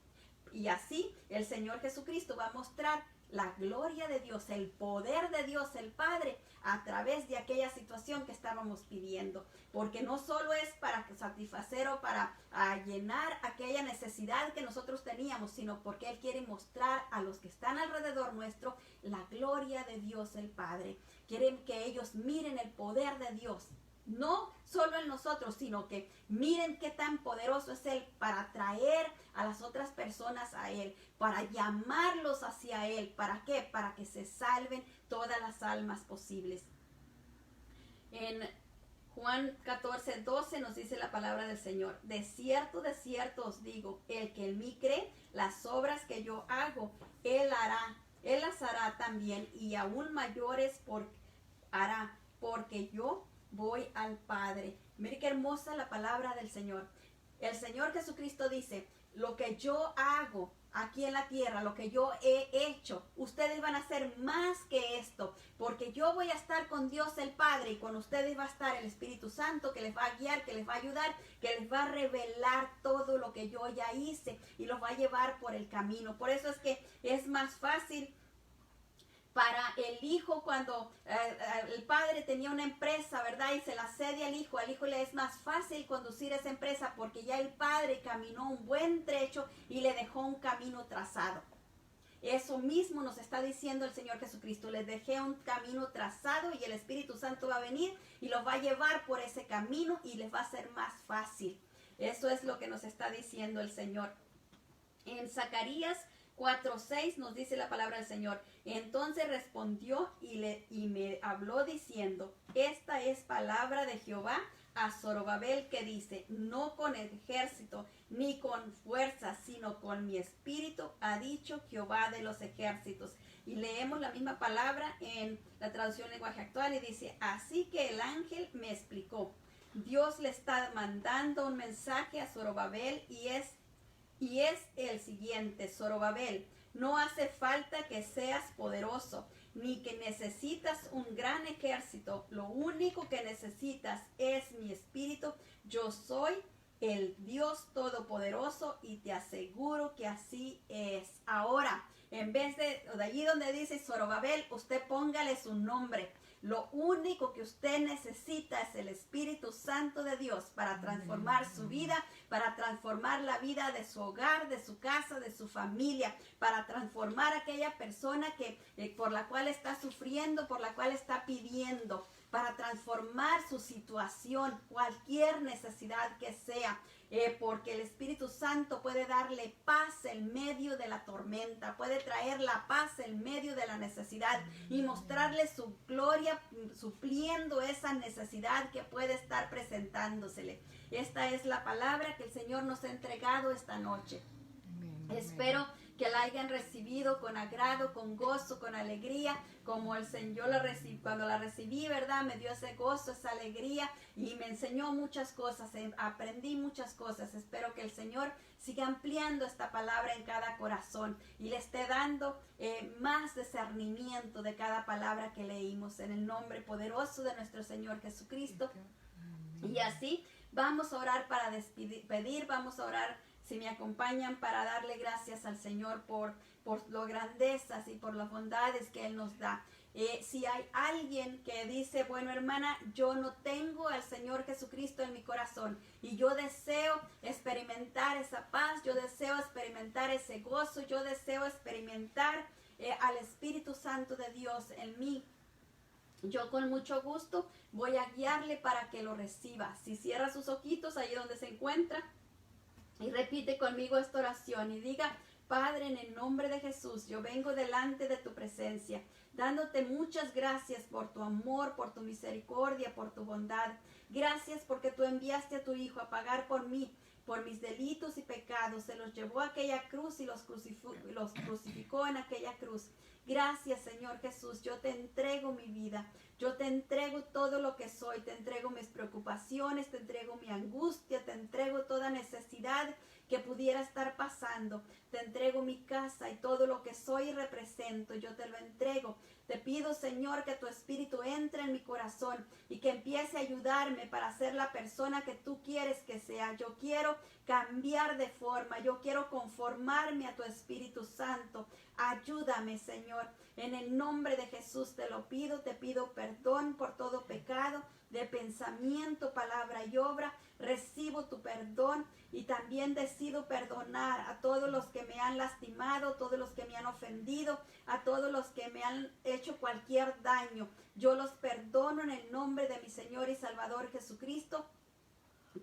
Y así el Señor Jesucristo va a mostrar la gloria de Dios, el poder de Dios el Padre a través de aquella situación que estábamos pidiendo. Porque no solo es para satisfacer o para llenar aquella necesidad que nosotros teníamos, sino porque Él quiere mostrar a los que están alrededor nuestro la gloria de Dios el Padre. Quieren que ellos miren el poder de Dios. No solo en nosotros, sino que miren qué tan poderoso es Él para atraer a las otras personas a Él, para llamarlos hacia Él. ¿Para qué? Para que se salven todas las almas posibles. En Juan 14:12 nos dice la palabra del Señor: de cierto os digo, el que en mí cree, las obras que yo hago, Él las hará también, y aún mayores hará, porque yo voy al Padre. Mire qué hermosa la palabra del Señor. El Señor Jesucristo dice: lo que yo hago aquí en la tierra, lo que yo he hecho, ustedes van a hacer más que esto, porque yo voy a estar con Dios el Padre, y con ustedes va a estar el Espíritu Santo, que les va a guiar, que les va a ayudar, que les va a revelar todo lo que yo ya hice y los va a llevar por el camino. Por eso es que es más fácil para el hijo cuando el padre tenía una empresa, ¿verdad? Y se la cede al hijo le es más fácil conducir esa empresa porque ya el padre caminó un buen trecho y le dejó un camino trazado. Eso mismo nos está diciendo el Señor Jesucristo: les dejé un camino trazado y el Espíritu Santo va a venir y los va a llevar por ese camino y les va a ser más fácil. Eso es lo que nos está diciendo el Señor. En Zacarías 4:6 nos dice la palabra del Señor: entonces respondió y me habló diciendo: esta es palabra de Jehová a Zorobabel, que dice: no con ejército ni con fuerza, sino con mi espíritu, ha dicho Jehová de los ejércitos. Y leemos la misma palabra en la traducción lenguaje actual y dice: así que el ángel me explicó. Dios le está mandando un mensaje a Zorobabel y es el siguiente: Zorobabel, no hace falta que seas poderoso, ni que necesitas un gran ejército. Lo único que necesitas es mi espíritu. Yo soy el Dios Todopoderoso y te aseguro que así es. Ahora, en vez de allí donde dice Zorobabel, usted póngale su nombre. Lo único que usted necesita es el Espíritu Santo de Dios para transformar su vida, para transformar la vida de su hogar, de su casa, de su familia, para transformar a aquella persona por la cual está sufriendo, por la cual está pidiendo, para transformar su situación, cualquier necesidad que sea. Porque el Espíritu Santo puede darle paz en medio de la tormenta, puede traer la paz en medio de la necesidad y mostrarle su gloria supliendo esa necesidad que puede estar presentándosele. Esta es la palabra que el Señor nos ha entregado esta noche. Espero que la hayan recibido con agrado, con gozo, con alegría, como el Señor cuando la recibí, ¿verdad? Me dio ese gozo, esa alegría y me enseñó muchas cosas, aprendí muchas cosas. Espero que el Señor siga ampliando esta palabra en cada corazón y le esté dando más discernimiento de cada palabra que leímos, en el nombre poderoso de nuestro Señor Jesucristo. Y así vamos a orar para despedir, vamos a orar, si me acompañan, para darle gracias al Señor por las grandezas y por las bondades que Él nos da. Si hay alguien que dice: bueno, hermana, yo no tengo al Señor Jesucristo en mi corazón y yo deseo experimentar esa paz, yo deseo experimentar ese gozo, yo deseo experimentar al Espíritu Santo de Dios en mí, yo con mucho gusto voy a guiarle para que lo reciba. Si cierra sus ojitos ahí donde se encuentra y repite conmigo esta oración y diga: Padre, en el nombre de Jesús, yo vengo delante de tu presencia, dándote muchas gracias por tu amor, por tu misericordia, por tu bondad. Gracias porque tú enviaste a tu Hijo a pagar por mí, por mis delitos y pecados, se los llevó a aquella cruz y los crucificó en aquella cruz. Gracias, Señor Jesús, yo te entrego mi vida, yo te entrego todo lo que soy, te entrego mis preocupaciones, te entrego mi angustia, te entrego toda necesidad que pudiera estar pasando, te entrego mi casa y todo lo que soy y represento, yo te lo entrego. Te pido, Señor, que tu Espíritu entre en mi corazón y que empiece a ayudarme para ser la persona que tú quieres que sea. Yo quiero cambiar de forma, yo quiero conformarme a tu Espíritu Santo. Ayúdame, Señor. En el nombre de Jesús te lo pido, te pido perdón por todo pecado de pensamiento, palabra y obra. Recibo tu perdón y también decido perdonar a todos los que me han lastimado, todos los que me han ofendido, a todos los que me han hecho cualquier daño. Yo los perdono en el nombre de mi Señor y Salvador Jesucristo,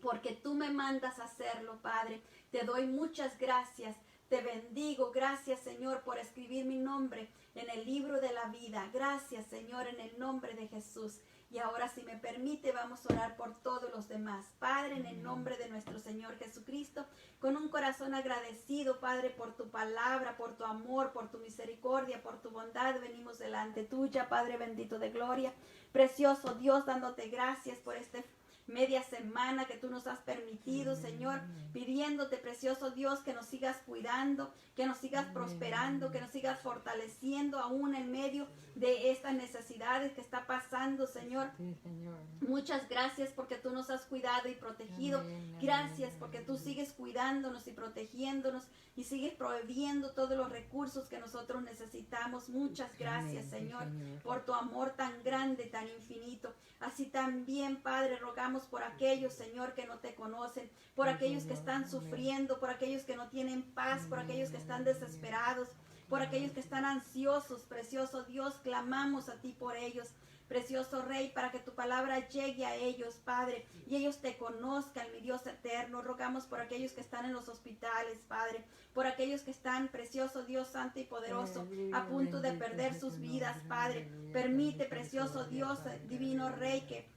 porque tú me mandas a hacerlo, Padre. Te doy muchas gracias. Te bendigo. Gracias, Señor, por escribir mi nombre en el libro de la vida. Gracias, Señor, en el nombre de Jesús. Y ahora, si me permite, vamos a orar por todos los demás. Padre, en el nombre de nuestro Señor Jesucristo, con un corazón agradecido, Padre, por tu palabra, por tu amor, por tu misericordia, por tu bondad, venimos delante tuya, Padre bendito de gloria. Precioso Dios, dándote gracias por este media semana que tú nos has permitido, Señor, pidiéndote, precioso Dios, que nos sigas cuidando, que nos sigas prosperando, que nos sigas fortaleciendo aún en medio de estas necesidades que está pasando, Señor. Sí, Señor. Muchas gracias porque tú nos has cuidado y protegido. Amén, Gracias amén, porque amén. tú sigues cuidándonos y protegiéndonos y sigues proveyendo todos los recursos que nosotros necesitamos. Muchas gracias, Amén, sí, Señor, Señor. por tu amor tan grande, tan infinito. Así también, Padre, rogamos por aquellos, Señor, que no te conocen, por Sí, aquellos que Señor. están Amén. sufriendo, por aquellos que no tienen paz, por aquellos que están Amén. desesperados, por aquellos que están ansiosos. Precioso Dios, clamamos a ti por ellos. Precioso Rey, para que tu palabra llegue a ellos, Padre, y ellos te conozcan, mi Dios eterno. Rogamos por aquellos que están en los hospitales, Padre, por aquellos que están, precioso Dios santo y poderoso, a punto de perder sus vidas, Padre. Permite, precioso Dios, divino Rey, que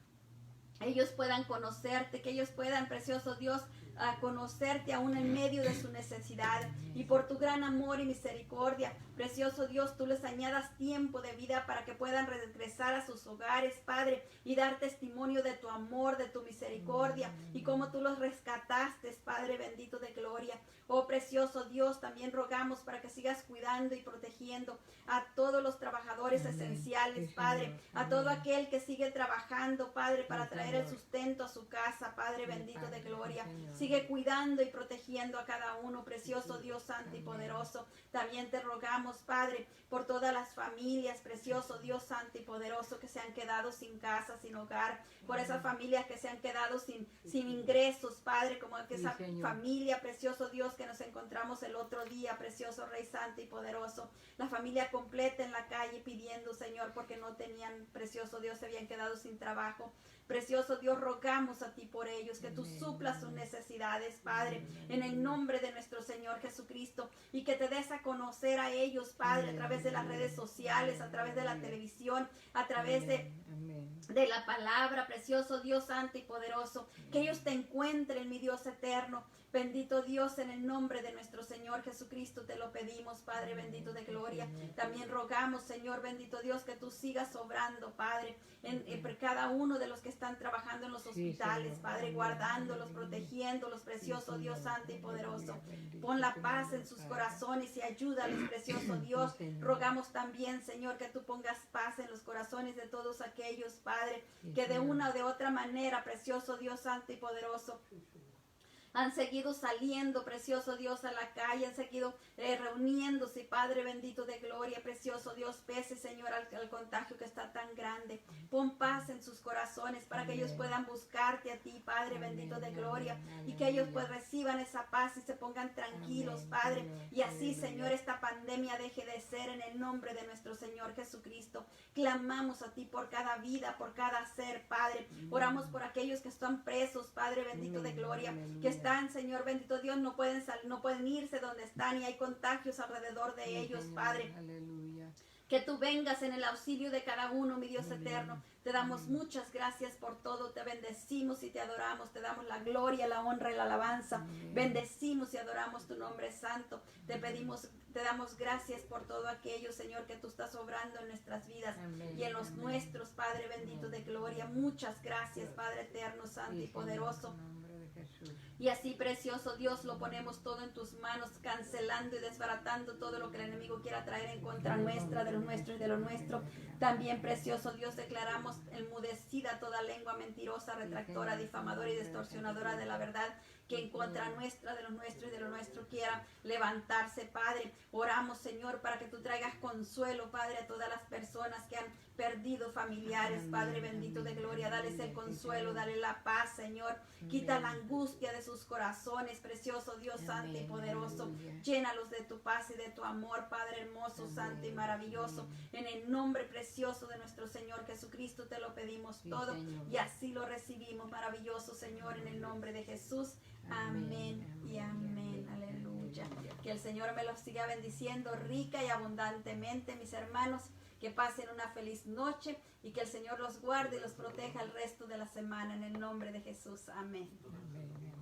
ellos puedan conocerte, que ellos puedan, precioso Dios, a conocerte aún en medio de su necesidad. Y por tu gran amor y misericordia, precioso Dios, tú les añadas tiempo de vida para que puedan regresar a sus hogares, Padre, y dar testimonio de tu amor, de tu misericordia, y cómo tú los rescataste, Padre bendito de gloria. Oh precioso Dios, también rogamos para que sigas cuidando y protegiendo a todos los trabajadores Amén. esenciales, Sí, Padre, Señor. a todo Amén. aquel que sigue trabajando, Padre, para Sí, traer el Señor. sustento a su casa, Padre Sí, bendito de Padre, sí, gloria. Señor. Sigue cuidando y protegiendo a cada uno, precioso Sí, Dios santo y amén. poderoso. También te rogamos, Padre, por todas las familias, precioso Dios santo y poderoso, que se han quedado sin casa, sin hogar, por esas familias que se han quedado sin ingresos, Padre, como que Sí, esa Señor. familia, precioso Dios, que nos encontramos el otro día, precioso Rey santo y poderoso, la familia completa en la calle pidiendo, Señor, porque no tenían, precioso Dios, se habían quedado sin trabajo. Precioso Dios, rogamos a ti por ellos, que tú Amén. suplas sus necesidades, Padre, Amén. en el nombre de nuestro Señor Jesucristo, y que te des a conocer a ellos, Padre, a través de las redes sociales, a través de la televisión, a través de Amén. la palabra, precioso Dios santo y poderoso, que ellos te encuentren, mi Dios eterno. Bendito Dios, en el nombre de nuestro Señor Jesucristo te lo pedimos, Padre bendito de gloria. También rogamos, Señor bendito Dios, que tú sigas obrando, Padre, por cada uno de los que están trabajando en los Sí, hospitales, Señor. Padre, Amén. guardándolos, Amén. protegiéndolos, precioso Sí, Dios Señor. santo y poderoso. Aleluya. Bendito Pon la tu paz nombre, en sus Padre. corazones y ayúdales, precioso Dios. Sí, Señor. Rogamos también, Señor, que tú pongas paz en los corazones de todos aquellos, Padre, Sí, que de Señor. una o de otra manera, precioso Dios santo y poderoso, han seguido saliendo, precioso Dios, a la calle, han seguido reuniéndose, Padre bendito de gloria, precioso Dios, pese, Señor, al contagio que está tan grande. Pon paz en sus corazones para que ellos Amén. puedan buscarte a ti, Padre bendito de Amén, gloria, amén, y que ellos aleluya. pues reciban esa paz y se pongan tranquilos, Amén, Padre, Señor, y así, aleluya. Señor, esta pandemia deje de ser en el nombre de nuestro Señor Jesucristo. Clamamos a ti por cada vida, por cada ser, Padre. Oramos por aquellos que están presos, Padre bendito de Amén, gloria, aleluya. que están, Señor bendito Dios, no pueden irse donde están y hay contagios alrededor de Sí, ellos, Señor, Padre. Aleluya. Que tú vengas en el auxilio de cada uno, mi Dios eterno. Te damos muchas gracias por todo. Te bendecimos y te adoramos. Te damos la gloria, la honra y la alabanza. Bendecimos y adoramos tu nombre santo. Te pedimos, te damos gracias por todo aquello, Señor, que tú estás obrando en nuestras vidas y en los nuestros, Padre bendito de gloria. Muchas gracias, Padre eterno, santo y poderoso. Y así, precioso Dios, lo ponemos todo en tus manos, cancelando y desbaratando todo lo que el enemigo quiera traer en contra nuestra, de lo nuestro y de lo nuestro. También, precioso Dios, declaramos enmudecida toda lengua mentirosa, retractora, difamadora y distorsionadora de la verdad, que en contra nuestra, de lo nuestro y de lo nuestro quiera levantarse, Padre. Oramos, Señor, para que tú traigas consuelo, Padre, a todas las personas que han perdido familiares, Padre bendito de gloria. Dales el consuelo, dale la paz, Señor. Quita la angustia de sus corazones, precioso Dios santo y poderoso. Llénalos de tu paz y de tu amor, Padre hermoso, santo y maravilloso. En el nombre precioso de nuestro Señor Jesucristo te lo pedimos todo y así lo recibimos, maravilloso Señor, en el nombre de Jesús. Amén y amén. Aleluya. Que el Señor me los siga bendiciendo rica y abundantemente, mis hermanos. Que pasen una feliz noche y que el Señor los guarde y los proteja el resto de la semana en el nombre de Jesús. Amén. Amén.